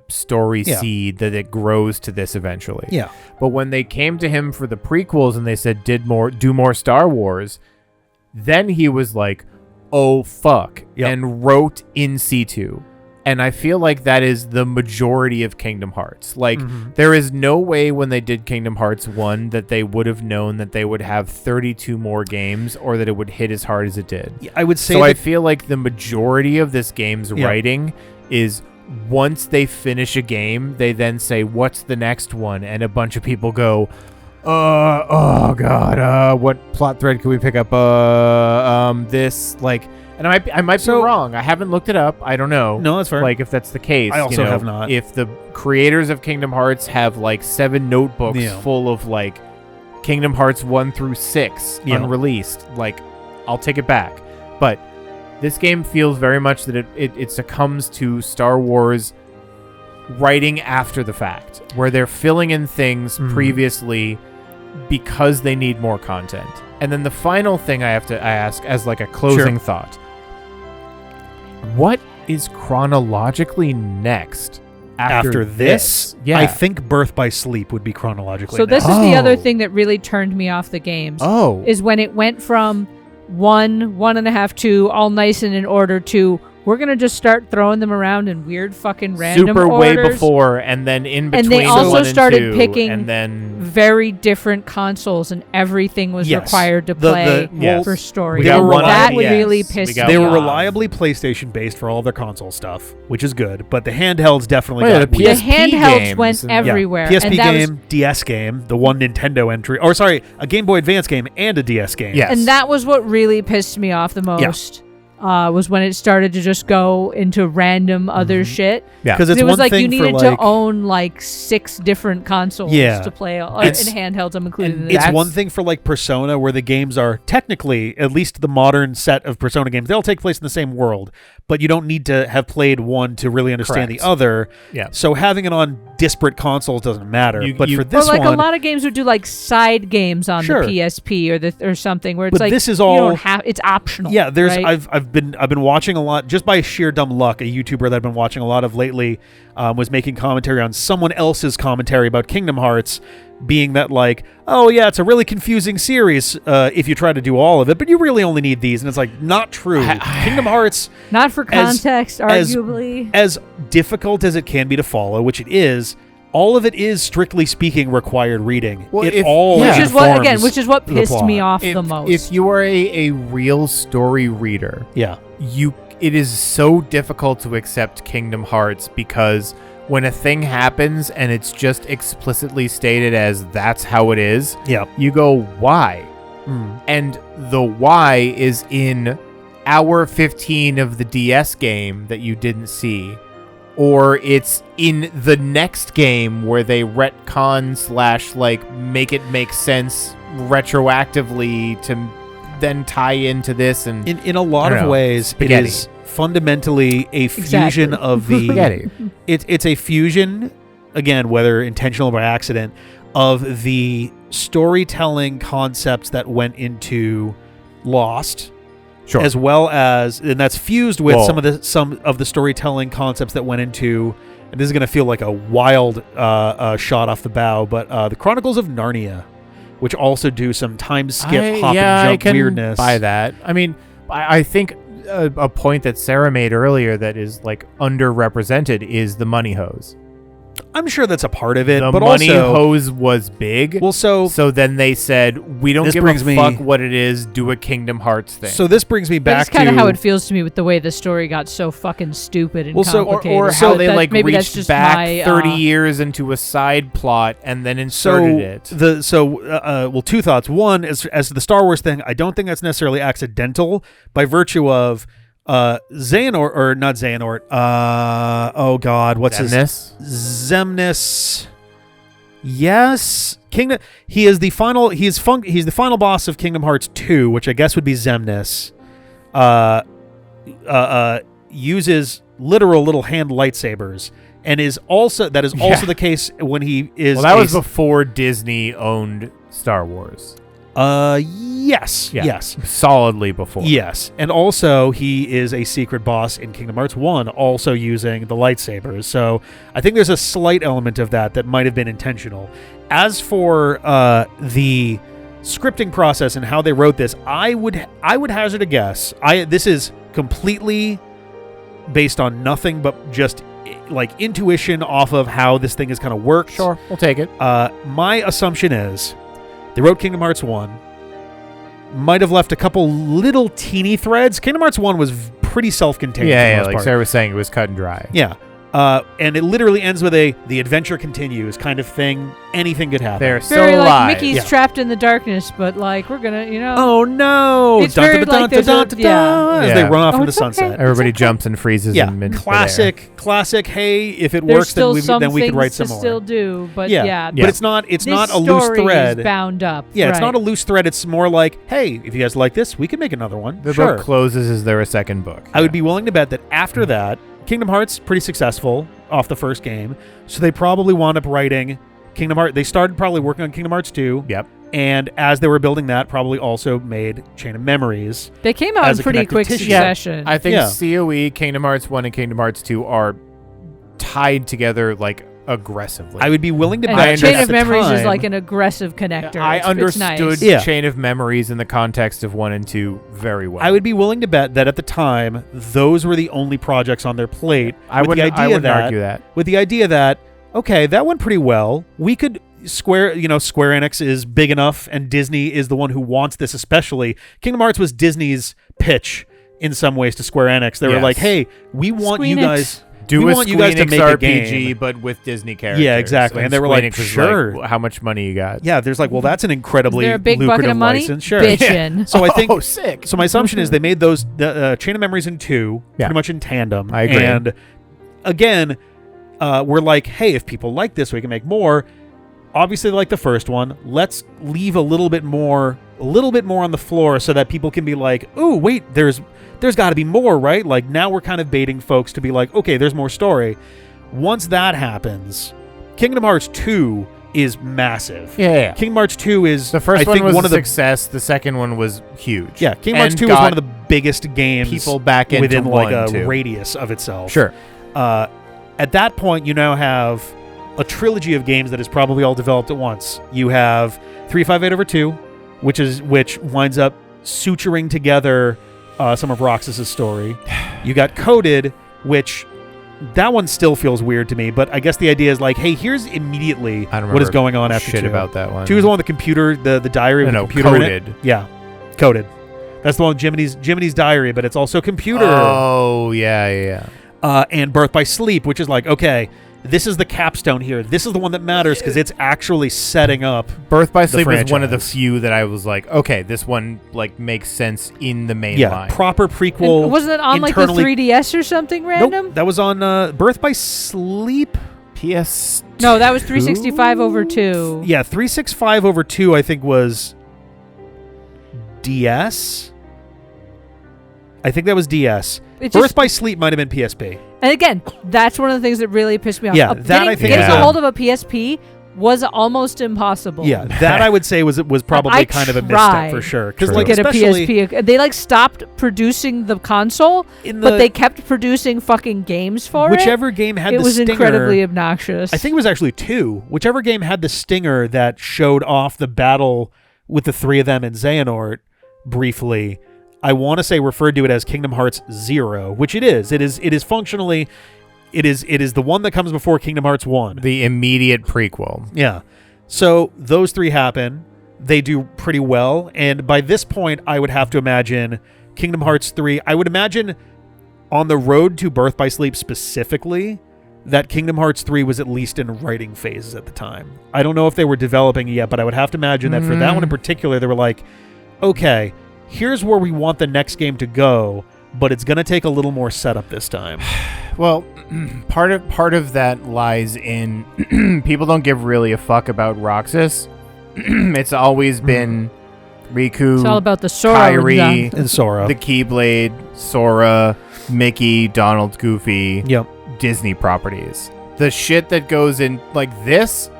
S2: story seed that it grows to this eventually.
S1: Yeah.
S2: But when they came to him for the prequels and they said, do more Star Wars, then he was like, oh, fuck, and wrote in C2. And I feel like that is the majority of Kingdom Hearts. Like, there is no way when they did Kingdom Hearts 1 that they would have known that they would have 32 more games or that it would hit as hard as it did.
S1: Yeah, I would say
S2: so I feel like the majority of this game's writing is once they finish a game, they then say, what's the next one? And a bunch of people go, oh, God, what plot thread can we pick up? This, like... And I might be wrong. I haven't looked it up. I don't know.
S1: No, that's fair.
S2: Like, if that's the case.
S1: I also have not.
S2: If the creators of Kingdom Hearts have, like, 7 notebooks full of, like, Kingdom Hearts 1 through 6 unreleased, like, I'll take it back. But this game feels very much that it succumbs to Star Wars writing after the fact, where they're filling in things previously because they need more content. And then the final thing I ask as, like, a closing thought. What is chronologically next after this? Yeah.
S1: I think Birth by Sleep would be chronologically
S4: So
S1: next.
S4: this is the other thing that really turned me off the games. Is when it went from 1, 1.5, 2, all nice and in order, to we're going to just start throwing them around in weird fucking random
S2: Super
S4: orders.
S2: way before, and then in between.
S4: And they also
S2: 1 and
S4: started
S2: 2,
S4: picking
S2: and then
S4: very different consoles, and everything was required to play for story.
S2: We got one
S4: that
S2: on
S4: really
S2: DS.
S4: pissed me
S1: They were
S4: off.
S1: reliably PlayStation based for all their console stuff, which is good. But the handhelds definitely
S2: Wait,
S1: got
S2: the
S1: weird.
S4: The
S2: PSP
S4: handhelds
S2: games
S4: went
S2: and-
S4: everywhere.
S1: PSP
S4: and that
S1: game, DS game, the one Nintendo entry, or sorry, a Game Boy Advance game and a DS game.
S2: Yes.
S4: And that was what really pissed me off the most. Was when it started to just go into random other shit.
S2: Yeah.
S1: Because it's
S4: it was
S1: one
S4: like
S1: thing
S4: you needed
S1: for, like,
S4: to own like 6 different consoles to play, and handhelds. I'm including.
S1: It's one thing for like Persona, where the games are technically, at least the modern set of Persona games, they'll take place in the same world, but you don't need to have played one to really understand the other.
S2: Yeah.
S1: So having it on disparate consoles doesn't matter. But for
S4: or
S1: this
S4: like
S1: one,
S4: a lot of games would do like side games on the PSP or something where it's
S1: but
S4: like
S1: this is
S4: you
S1: all
S4: don't have, it's optional.
S1: Yeah, there's
S4: right?
S1: I've been watching a lot, just by sheer dumb luck. A YouTuber that I've been watching a lot of lately was making commentary on someone else's commentary about Kingdom Hearts, being that like, oh yeah, it's a really confusing series if you try to do all of it, but you really only need these. And it's like, not true. Kingdom Hearts,
S4: not for context, arguably,
S1: as difficult as it can be to follow, which it is. All of it is, strictly speaking, required reading.
S2: Well,
S1: which
S4: is what pissed me off the most.
S2: If you are a real story reader, it is so difficult to accept Kingdom Hearts, because when a thing happens and it's just explicitly stated as that's how it is, you go, why? And the why is in hour 15 of the DS game that you didn't see. Or it's in the next game where they retcon / like make it make sense retroactively to then tie into this. And
S1: in a lot of ways, it is fundamentally a fusion of the it's a fusion, again, whether intentional or by accident, of the storytelling concepts that went into Lost.
S2: Sure.
S1: As well as, and that's fused with some of the storytelling concepts that went into, and this is going to feel like a wild shot off the bow, but the Chronicles of Narnia, which also do some time skip, hop and jump weirdness.
S2: Buy that. I mean, I think a point that Sarah made earlier that is like underrepresented is the money hose.
S1: I'm sure that's a part of it,
S2: the
S1: but
S2: money
S1: also
S2: hose was big.
S1: Well, so
S2: then they said, we don't give a fuck what it is. Do a Kingdom Hearts thing.
S1: So this brings me back to
S4: kind of how it feels to me with the way the story got so fucking stupid and complicated.
S2: Or how they like
S4: maybe
S2: reached
S4: that's
S2: back 30 years into a side plot and then inserted it.
S1: Well, two thoughts. One, as the Star Wars thing, I don't think that's necessarily accidental by virtue of Xehanort, or not Xehanort. Oh God, what's
S2: Xemnas?
S1: Xemnas? Yes, He is the final. He's the final boss of Kingdom Hearts 2, which I guess would be Xemnas. Uses literal little hand lightsabers, and is also the case when he is.
S2: Well, that was before Disney owned Star Wars.
S1: Yes.
S2: Yeah.
S1: Yes.
S2: Solidly before.
S1: Yes. And also he is a secret boss in Kingdom Hearts 1, also using the lightsabers. So I think there's a slight element of that might have been intentional. As for the scripting process and how they wrote this, I would hazard a guess. This is completely based on nothing but just like intuition off of how this thing has kind of worked.
S2: Sure, we'll take it.
S1: My assumption is they wrote Kingdom Hearts 1, might have left a couple little teeny threads. Kingdom Hearts 1 was pretty self-contained.
S2: Yeah, like Sarah was saying, it was cut and dry.
S1: Yeah. And it literally ends with the adventure continues kind of thing. Anything could happen.
S2: They're so
S4: very like
S2: alive.
S4: Mickey's trapped in the darkness, but like we're gonna,
S1: Oh no!
S4: It's very like there's
S1: as they run off into the sunset.
S4: Okay.
S2: Everybody jumps and freezes.
S1: Yeah,
S2: in
S1: classic. Hey, if it
S4: There's
S1: works,
S4: still
S1: then we could write
S4: some
S1: some more.
S4: Still do, but
S1: But it's not a loose thread.
S4: Is bound up.
S1: Yeah,
S4: right.
S1: it's not a loose thread. It's more like, hey, if you guys like this, we can make another one.
S2: The
S1: sure.
S2: book closes. Is there a second book?
S1: I would be willing to bet that after that, Kingdom Hearts pretty successful off the first game, so they probably wound up writing Kingdom Hearts. They started probably working on Kingdom Hearts 2.
S2: Yep.
S1: And as they were building that, probably also made Chain of Memories.
S4: They came out in pretty quick succession.
S2: I think COE, Kingdom Hearts 1, and Kingdom Hearts 2 are tied together like aggressively.
S1: I would be willing to bet
S4: that Chain
S1: at
S4: of
S1: the
S4: Memories
S1: time,
S4: is like an aggressive connector.
S2: I
S4: It's
S2: understood
S4: nice.
S2: Chain of Memories in the context of 1 and 2 very well.
S1: I would be willing to bet that at the time, those were the only projects on their plate.
S2: I wouldn't argue that.
S1: With the idea that, okay, that went pretty well. We could... Square Enix is big enough, and Disney is the one who wants this especially. Kingdom Hearts was Disney's pitch in some ways to Square Enix. They were like, hey, we want you guys...
S2: Do
S1: we
S2: a
S1: want you guys to make
S2: RPG,
S1: a game,
S2: but with Disney characters.
S1: Yeah, exactly. And they were
S2: Square
S1: like,
S2: Enix was
S1: sure.
S2: like, how much money you got?
S1: Yeah, there's like, well, that's an incredibly
S4: Is there a big
S1: lucrative
S4: bucket of money?
S1: license. Sure.
S4: Bitchin'.
S1: So I think,
S2: sick.
S1: So my assumption is they made those Chain of Memories in 2 pretty much in tandem.
S2: I agree.
S1: And again, we're like, hey, if people like this, we can make more. Obviously, like the first one, let's leave a little bit more on the floor so that people can be like, "Ooh, wait, there's got to be more, right?" Like now we're kind of baiting folks to be like, "Okay, there's more story." Once that happens, Kingdom Hearts 2 is massive.
S2: Yeah.
S1: Kingdom Hearts 2 is
S2: the first
S1: I think
S2: one was
S1: one
S2: a
S1: of the
S2: success. The second one was huge.
S1: Yeah, Kingdom Hearts 2 is one of the biggest games
S2: people back into
S1: within like a
S2: 1,
S1: radius of itself.
S2: Sure.
S1: At that point, you now have a trilogy of games that is probably all developed at once. You have 358/2, which winds up suturing together some of Roxas's story. You got Coded, which that one still feels weird to me, but I guess the idea is like, hey, here's immediately what is going on after
S2: shit
S1: 2.
S2: about that one.
S1: 2 is the one with the computer, the diary with the computer
S2: Coded.
S1: in it. Yeah, Coded. That's the one with Jiminy's diary, but it's also computer.
S2: Oh, yeah.
S1: And Birth by Sleep, which is like, okay, this is the capstone here. This is the one that matters because it's actually setting up.
S2: Birth by Sleep was one of the few that I was like, okay, this one like makes sense in the main line.
S1: Proper prequel.
S4: And wasn't it on like the 3DS or something random?
S1: Nope, that was on Birth by Sleep.
S2: PS.
S4: No, that was 365/2.
S1: Yeah, 365/2 I think was DS. I think that was DS. Birth by Sleep might have been PSP.
S4: And again, that's one of the things that really pissed me off.
S1: Yeah, that I think
S4: getting a hold of a PSP was almost impossible.
S1: Yeah, that I would say was probably kind of a misstep for sure. Because like
S4: get a
S1: especially
S4: PSP, they like stopped producing the console, but they kept producing fucking games for it.
S1: Whichever game had the stinger,
S4: it was incredibly obnoxious.
S1: I think it was actually 2. Whichever game had the stinger that showed off the battle with the 3 of them in Xehanort briefly. I want to say referred to it as Kingdom Hearts 0, which it is. It is functionally, it is the one that comes before Kingdom Hearts 1.
S2: The immediate prequel.
S1: Yeah. So those 3 happen. They do pretty well. And by this point, I would have to imagine Kingdom Hearts 3. I would imagine on the road to Birth by Sleep specifically, that Kingdom Hearts 3 was at least in writing phases at the time. I don't know if they were developing it yet, but I would have to imagine that for that one in particular, they were like, okay, here's where we want the next game to go. but it's going to take a little more setup this time.
S2: Well, part of that lies in people don't give really a fuck about Roxas. It's always been Riku.
S4: It's all about the Sora
S2: Kairi,
S1: and Sora,
S2: the Keyblade, Sora, Mickey, Donald, Goofy.
S1: Yep.
S2: Disney properties. The shit that goes in like this,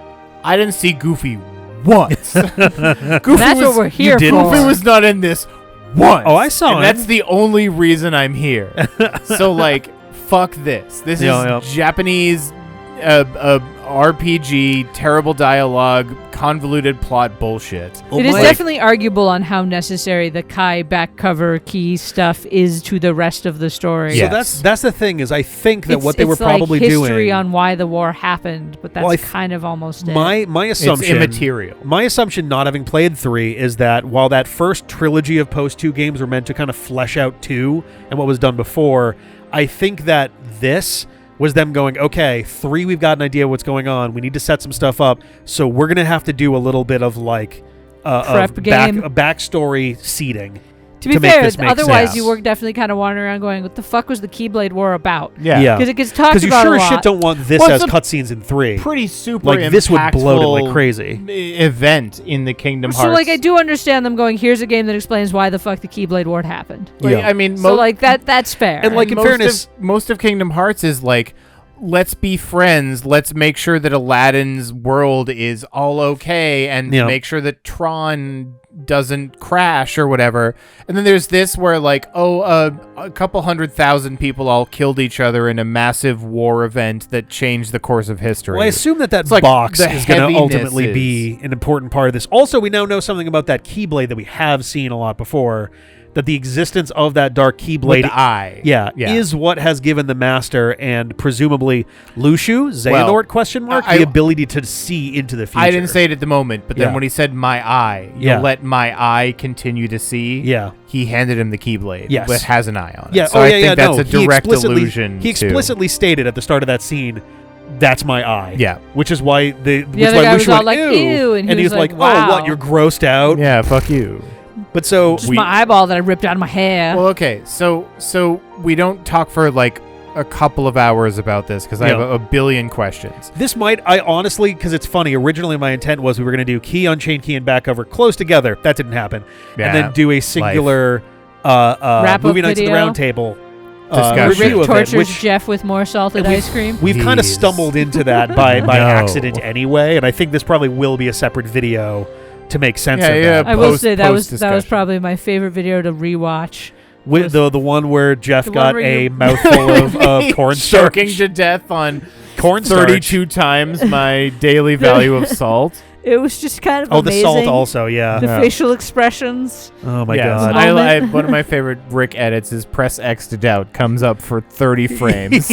S2: I didn't see Goofy once. Goofy
S4: That's what we're here for.
S2: Goofy was not in this once.
S1: Oh, I saw him.
S2: That's the only reason I'm here. So like, fuck this. This is Japanese RPG, terrible dialogue, convoluted plot bullshit.
S4: It is definitely arguable on how necessary the Kai back cover key stuff is to the rest of the story.
S1: Yeah. So that's the thing is I think that what they were probably
S4: like
S1: doing
S4: history on why the war happened, but that's kind of almost it.
S1: My assumption,
S2: it's immaterial.
S1: My assumption, not having played 3, is that while that first trilogy of post 2 games were meant to kind of flesh out 2 and what was done before, I think that this was them going, okay, 3, we've got an idea what's going on. We need to set some stuff up. So we're going to have to do a little bit of like
S4: prep game.
S1: A backstory seeding.
S4: To be fair, otherwise you were definitely kind of wandering around going, what the fuck was the Keyblade War about?
S1: Yeah.
S4: Because it gets talked about a lot.
S1: Because you sure as shit don't want this as cutscenes in 3.
S2: Pretty super
S1: like this would bloat it like crazy.
S2: Event in the Kingdom Hearts.
S4: So like I do understand them going, here's a game that explains why the fuck the Keyblade War happened.
S2: Like, I mean,
S4: so like that's fair.
S1: And like in fairness,
S2: most of Kingdom Hearts is like, let's be friends. Let's make sure that Aladdin's world is all okay and make sure that Tron doesn't crash or whatever. And then there's this where like, a couple 100,000 people all killed each other in a massive war event that changed the course of history.
S1: Well, I assume that
S2: like
S1: box is going to ultimately be an important part of this. Also, we now know something about that Keyblade that we have seen a lot before. That the existence of that dark Keyblade is what has given the Master and presumably Lushu, Xehanort, the ability to see into the future.
S2: I didn't say it at the moment, but then when he said my eye, you'll let my eye continue to see.
S1: Yeah.
S2: He handed him the Keyblade, that has an eye on it.
S1: Yeah.
S2: So I think that's a direct allusion.
S1: He explicitly stated at the start of that scene, that's my eye.
S2: Yeah.
S1: Which is why
S4: the other guy was all like, ew. And
S1: he was like,
S4: wow.
S1: oh, what, you're grossed out?
S2: Yeah, fuck you.
S1: But so
S4: just my eyeball that I ripped out of my hair.
S2: Well, okay, so we don't talk for like a couple of hours about this because I have a billion questions.
S1: This I honestly, because it's funny. Originally, my intent was we were going to do Key, Unchained Key, and back cover close together. That didn't happen, and then do a singular Movie Nights at the Roundtable
S2: discussion.
S4: Rick tortures Jeff with more salted ice cream.
S1: We've kind of stumbled into that by accident anyway, and I think this probably will be a separate video to make sense of that.
S4: I will say that was probably my favorite video to rewatch.
S1: With the one where Jeff got a mouthful of cornstarch.
S2: Choking to death on
S1: cornstarch
S2: 32 times my daily value of salt.
S4: It was just kind of amazing.
S1: The salt also,
S4: The facial expressions.
S1: Oh my god!
S2: One of my favorite Rick edits is press X to doubt comes up for 30 frames.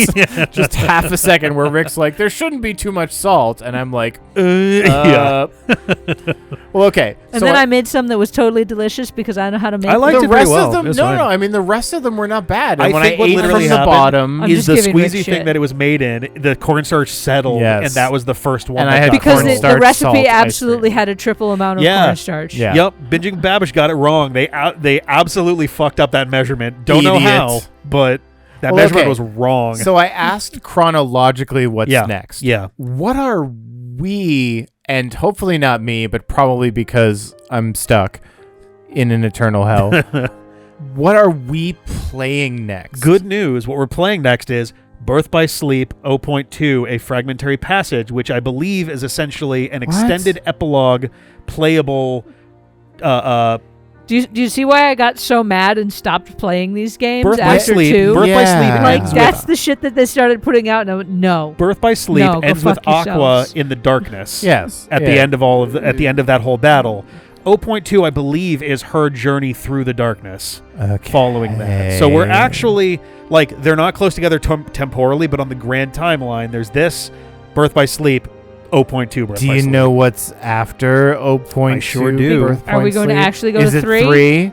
S2: Just half a second where Rick's like, there shouldn't be too much salt. And I'm like, Well, okay.
S4: And then I made some that was totally delicious because I know how to make
S1: I liked
S2: the
S1: it
S2: rest
S1: very well.
S2: of them. I mean, the rest of them were not bad. And
S1: I think what
S2: ate
S1: literally
S2: from the bottom
S1: is the squeezy thing that it was made in. The cornstarch settled, and that was the first one.
S2: And I had
S4: because the recipe absolutely had a triple amount of cornstarch.
S2: Yeah.
S1: Yep. Binging Babish got it wrong. They absolutely fucked up that measurement. Don't know how, but that measurement was wrong.
S2: So I asked chronologically what's next.
S1: Yeah.
S2: What are we, and hopefully not me, but probably because I'm stuck in an eternal hell, what are we playing next?
S1: Good news. What we're playing next is Birth by Sleep 0.2, a fragmentary passage, which I believe is essentially an extended epilogue playable.
S4: Do you see why I got so mad and stopped playing these games
S1: Birth
S4: after
S1: by Sleep,
S4: 2?
S1: Birth by Sleep.
S4: Like, that's the shit that they started putting out. No.
S1: Birth by Sleep ends with Aqua in the darkness.
S2: Yes.
S1: At the end of at the end of that whole battle. 0.2, I believe, is her journey through the darkness following that. So we're actually, like, they're not close together temporally, but on the grand timeline, there's this, Birth by Sleep, 0.2, Birth by Sleep.
S2: Do you know what's after 0.2?
S1: I sure do.
S4: Are we going to actually go to 3?
S2: Is it 3?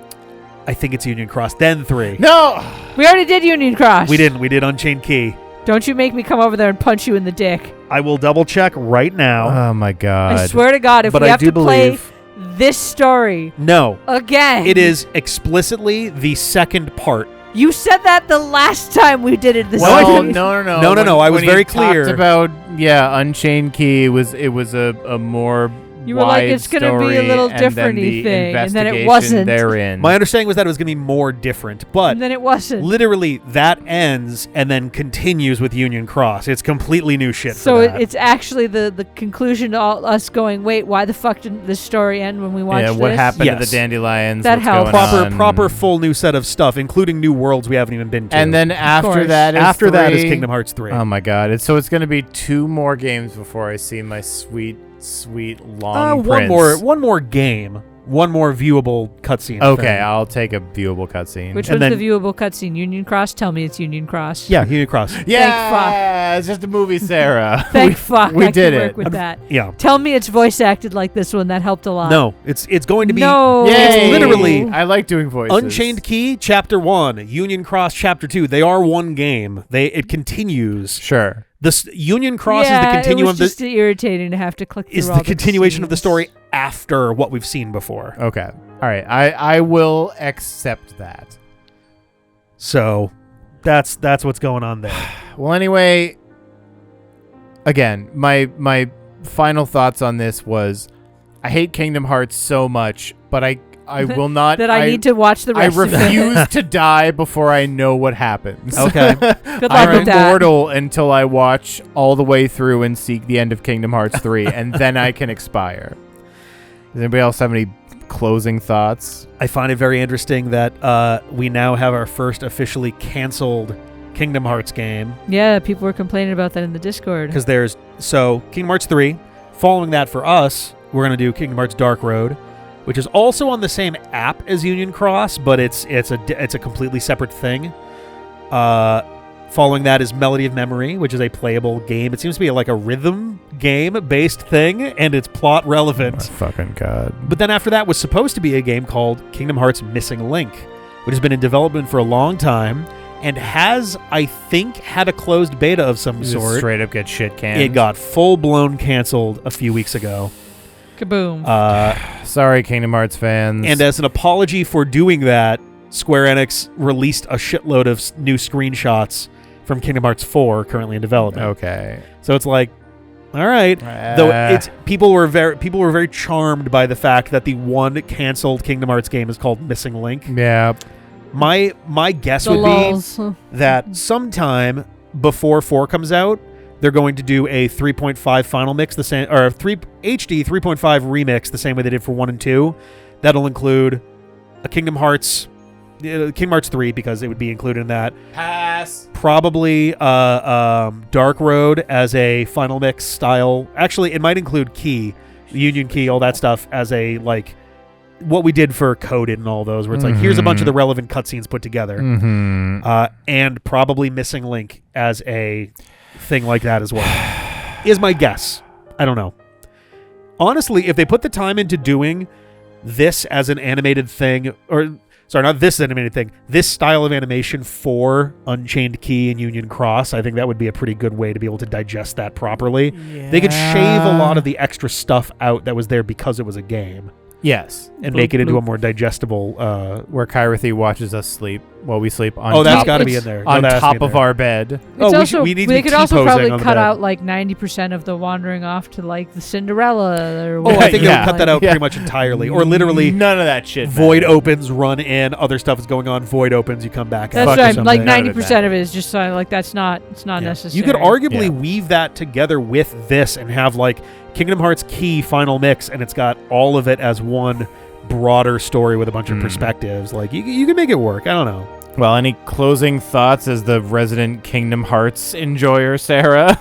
S1: I think it's Union Cross, then 3.
S2: No!
S4: We already did Union Cross.
S1: We didn't. We did Unchained Key.
S4: Don't you make me come over there and punch you in the dick.
S1: I will double check right now.
S2: Oh, my God.
S4: I swear to God, if we have to play this story
S1: again,
S4: it
S1: is explicitly the second part
S4: You said that the last time we did it.
S2: No,
S1: No. I was
S2: when
S1: very
S2: he
S1: clear
S2: talked about Unchained Key. It was a more
S4: You were like, it's going to be a little different-y thing, and then it wasn't.
S2: Therein.
S1: My understanding was that it was going to be more different, but
S4: And then it wasn't.
S1: literally that ends and then continues with Union Cross. It's completely new shit.
S4: So
S1: for that.
S4: it's actually the conclusion to us going, wait, why the fuck didn't this story end when we watched this?
S2: what happened to
S1: Yes.
S2: the dandelions?
S4: That
S2: what's
S4: helps.
S2: going on?
S1: proper full new set of stuff, including new worlds we haven't even been to.
S2: And then after
S4: course.
S2: that is
S1: Kingdom Hearts 3.
S2: Oh my god! So it's going to be 2 more games before I see my sweet long prince.
S1: one more game, one more viewable cutscene.
S2: Okay,
S1: thing.
S2: I'll take a viewable cutscene.
S4: Which
S1: And
S4: one's
S1: then-
S4: the viewable cutscene? Union Cross? Tell me it's Union Cross.
S1: Yeah, Union Cross.
S2: Yeah, it's just a movie, Sarah.
S4: Thank fuck.
S2: we
S4: I
S2: did
S4: can
S2: it.
S4: work with that.
S1: Yeah.
S4: Tell me it's voice acted like this one. That helped a lot.
S1: No, it's going to be
S4: No.
S2: Yay!
S1: It's literally
S2: I like doing voices.
S1: Unchained Key Chapter 1, Union Cross Chapter 2. They are one game. It continues.
S2: Sure.
S1: This Union Cross
S4: yeah,
S1: is the continuum
S4: it was just irritating to have to click through
S1: is
S4: all
S1: the continuation of the
S4: scenes.
S1: story after what we've seen before.
S2: Okay. All right. I will accept that.
S1: So that's what's going on there.
S2: Well, anyway, again, my final thoughts on this was I hate Kingdom Hearts so much, but I will not.
S4: That I need to watch the
S2: I
S4: rest of it.
S2: refuse to die before I know what happens.
S1: Okay.
S4: Good luck
S2: I'm
S4: with that.
S2: immortal until I watch all the way through and seek the end of Kingdom Hearts 3, and then I can expire. Does anybody else have any closing thoughts?
S1: I find it very interesting that we now have our first officially canceled Kingdom Hearts game.
S4: Yeah, people were complaining about that in the Discord.
S1: Because there's Kingdom Hearts 3. Following that for us, we're going to do Kingdom Hearts Dark Road, which is also on the same app as Union Cross, but it's a completely separate thing. Following that is Melody of Memory, which is a playable game. It seems to be like a rhythm game-based thing, and it's plot relevant.
S2: Oh, fucking God.
S1: But then after that was supposed to be a game called Kingdom Hearts Missing Link, which has been in development for a long time, and has, I think, had a closed beta of some
S2: Just
S1: sort.
S2: straight up get shit canned.
S1: It got full-blown canceled a few weeks ago.
S4: Kaboom.
S2: Sorry, Kingdom Hearts fans.
S1: And as an apology for doing that, Square Enix released a shitload of new screenshots from Kingdom Hearts 4 currently in development.
S2: Okay.
S1: So it's like, all right. Though people were very charmed by the fact that the one canceled Kingdom Hearts game is called Missing Link.
S2: Yeah.
S1: My guess
S4: The
S1: would
S4: lulz.
S1: be that sometime before 4 comes out, they're going to do a 3.5 final mix the same, or a HD 3.5 remix the same way they did for 1 and 2. That'll include a Kingdom Hearts 3 because it would be included in that.
S2: Pass.
S1: Probably Dark Road as a final mix style. Actually, it might include Key, Union Key, all that stuff as a like what we did for Coded and all those, where it's like here's a bunch of the relevant cutscenes put together, and probably Missing Link as a thing like that as well. Is my guess. I don't know. Honestly, if they put the time into doing this as an animated thing, or sorry, not this animated thing, this style of animation for Unchained Key and Union Cross, I think that would be a pretty good way to be able to digest that properly. Yeah. They could shave a lot of the extra stuff out that was there because it was a game.
S2: Yes.
S1: And make it into a more digestible...
S2: where Kyrathi watches us sleep while we sleep on
S1: that's
S2: top,
S1: got to be in there.
S2: on top of our bed.
S1: We need to
S4: they
S1: be
S4: could also probably
S1: T-posing
S4: cut
S1: on
S4: out like 90% of the wandering off to like the Cinderella or
S1: I
S4: whatever.
S1: think they would cut that out pretty much entirely. Or literally...
S2: None of that shit.
S1: Void opens, run in, other stuff is going on, void opens, you come back.
S4: That's
S1: out
S4: right. Like
S1: something.
S4: 90% of it is just like it's not necessary.
S1: You could arguably weave that together with this and have like Kingdom Hearts Key final mix, and it's got all of it as one broader story with a bunch of perspectives. Like you can make it work. I don't know.
S2: Well, any closing thoughts as the resident Kingdom Hearts enjoyer, Sarah?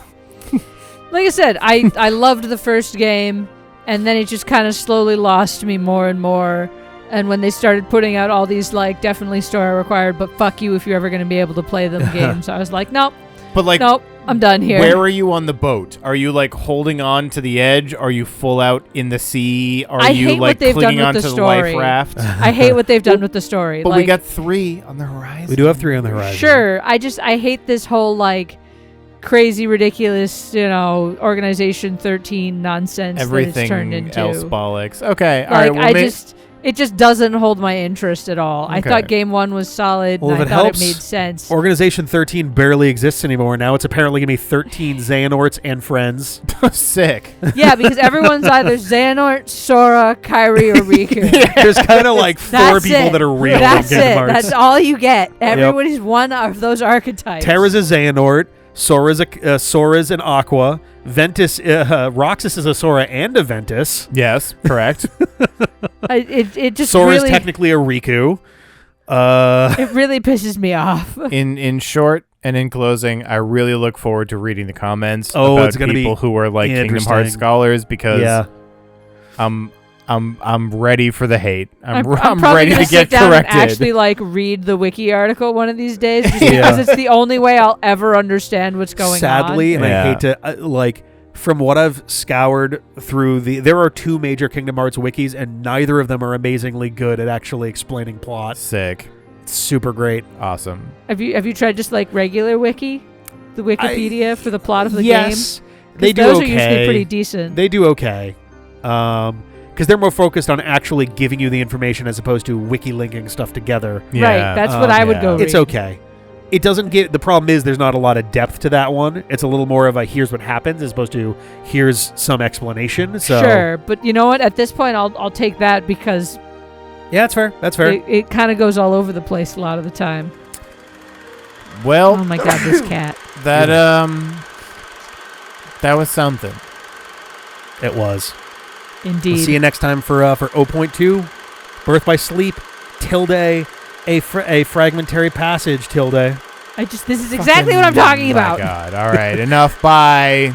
S4: Like I said, I loved the first game, and then it just kind of slowly lost me more and more. And when they started putting out all these like definitely story required, but fuck you if you're ever going to be able to play them games, I was like, nope.
S2: But like,
S4: nope, I'm done here.
S2: Where are you on the boat? Are you like holding on to the edge? Are you full out in the sea? Are you like clinging onto the life raft?
S4: I hate what they've done with the story.
S2: But
S4: like,
S2: we got 3 on the horizon.
S1: We do have 3 on the horizon.
S4: Sure. I hate this whole like crazy, ridiculous, Organization 13 nonsense
S2: Everything
S4: that it's turned into.
S2: else bollocks. Okay.
S4: Like,
S2: all right. Well,
S4: It just doesn't hold my interest at all.
S2: Okay.
S4: I thought game 1 was solid,
S1: Well,
S4: and
S1: if
S4: I
S1: it
S4: thought
S1: helps,
S4: it made sense.
S1: Organization 13 barely exists anymore. Now it's apparently going to be 13 Xehanorts and friends.
S2: Sick.
S4: Yeah, because everyone's either Xehanort, Sora, Kairi, or Riku.
S1: There's kind of like 4
S4: That's
S1: people
S4: it.
S1: that are real
S4: That's
S1: in Kingdom
S4: it.
S1: Hearts.
S4: That's all you get. Everybody's one of those archetypes.
S1: Terra's a Xehanort. Sora's an Aqua. Ventus, Roxas is a Sora and a Ventus.
S2: Yes, correct.
S4: It just
S1: Sora's
S4: really,
S1: technically a Riku.
S4: it really pisses me off.
S2: In short and in closing, I really look forward to reading the comments
S1: Oh,
S2: about
S1: it's gonna
S2: people
S1: be
S2: who are like Kingdom
S1: interesting.
S2: Hearts scholars because
S1: Yeah.
S2: I'm ready for the hate. I'm
S4: probably
S2: ready
S4: gonna
S2: to get
S4: sit down
S2: corrected.
S4: and actually like read the wiki article one of these days, just because it's the only way I'll ever understand what's going
S1: Sadly,
S4: on.
S1: and I hate to from what I've scoured through there are 2 major Kingdom Hearts wikis, and neither of them are amazingly good at actually explaining plot.
S2: Sick.
S1: It's super great.
S2: Awesome.
S4: Have you tried just like regular wiki, the Wikipedia for the plot of the
S1: yes,
S4: game?
S1: they do
S4: those
S1: okay.
S4: are usually pretty decent.
S1: They do okay. Because they're more focused on actually giving you the information as opposed to wiki linking stuff together.
S2: Yeah.
S4: Right, that's what I would go read.
S1: It's okay. It doesn't get the problem is there's not a lot of depth to that one. It's a little more of a here's what happens as opposed to here's some explanation. So
S4: Sure, but you know what? At this point, I'll take that because
S1: yeah, that's fair. That's fair.
S4: it kind of goes all over the place a lot of the time.
S2: Well,
S4: Oh my god, this cat!
S2: that was something.
S1: It was.
S4: Indeed.
S1: We'll see you next time for 0.2, Birth by Sleep, tilde, a fragmentary passage, tilde.
S4: This is exactly what I'm talking
S2: My
S4: about.
S2: God. All right. Enough. Bye.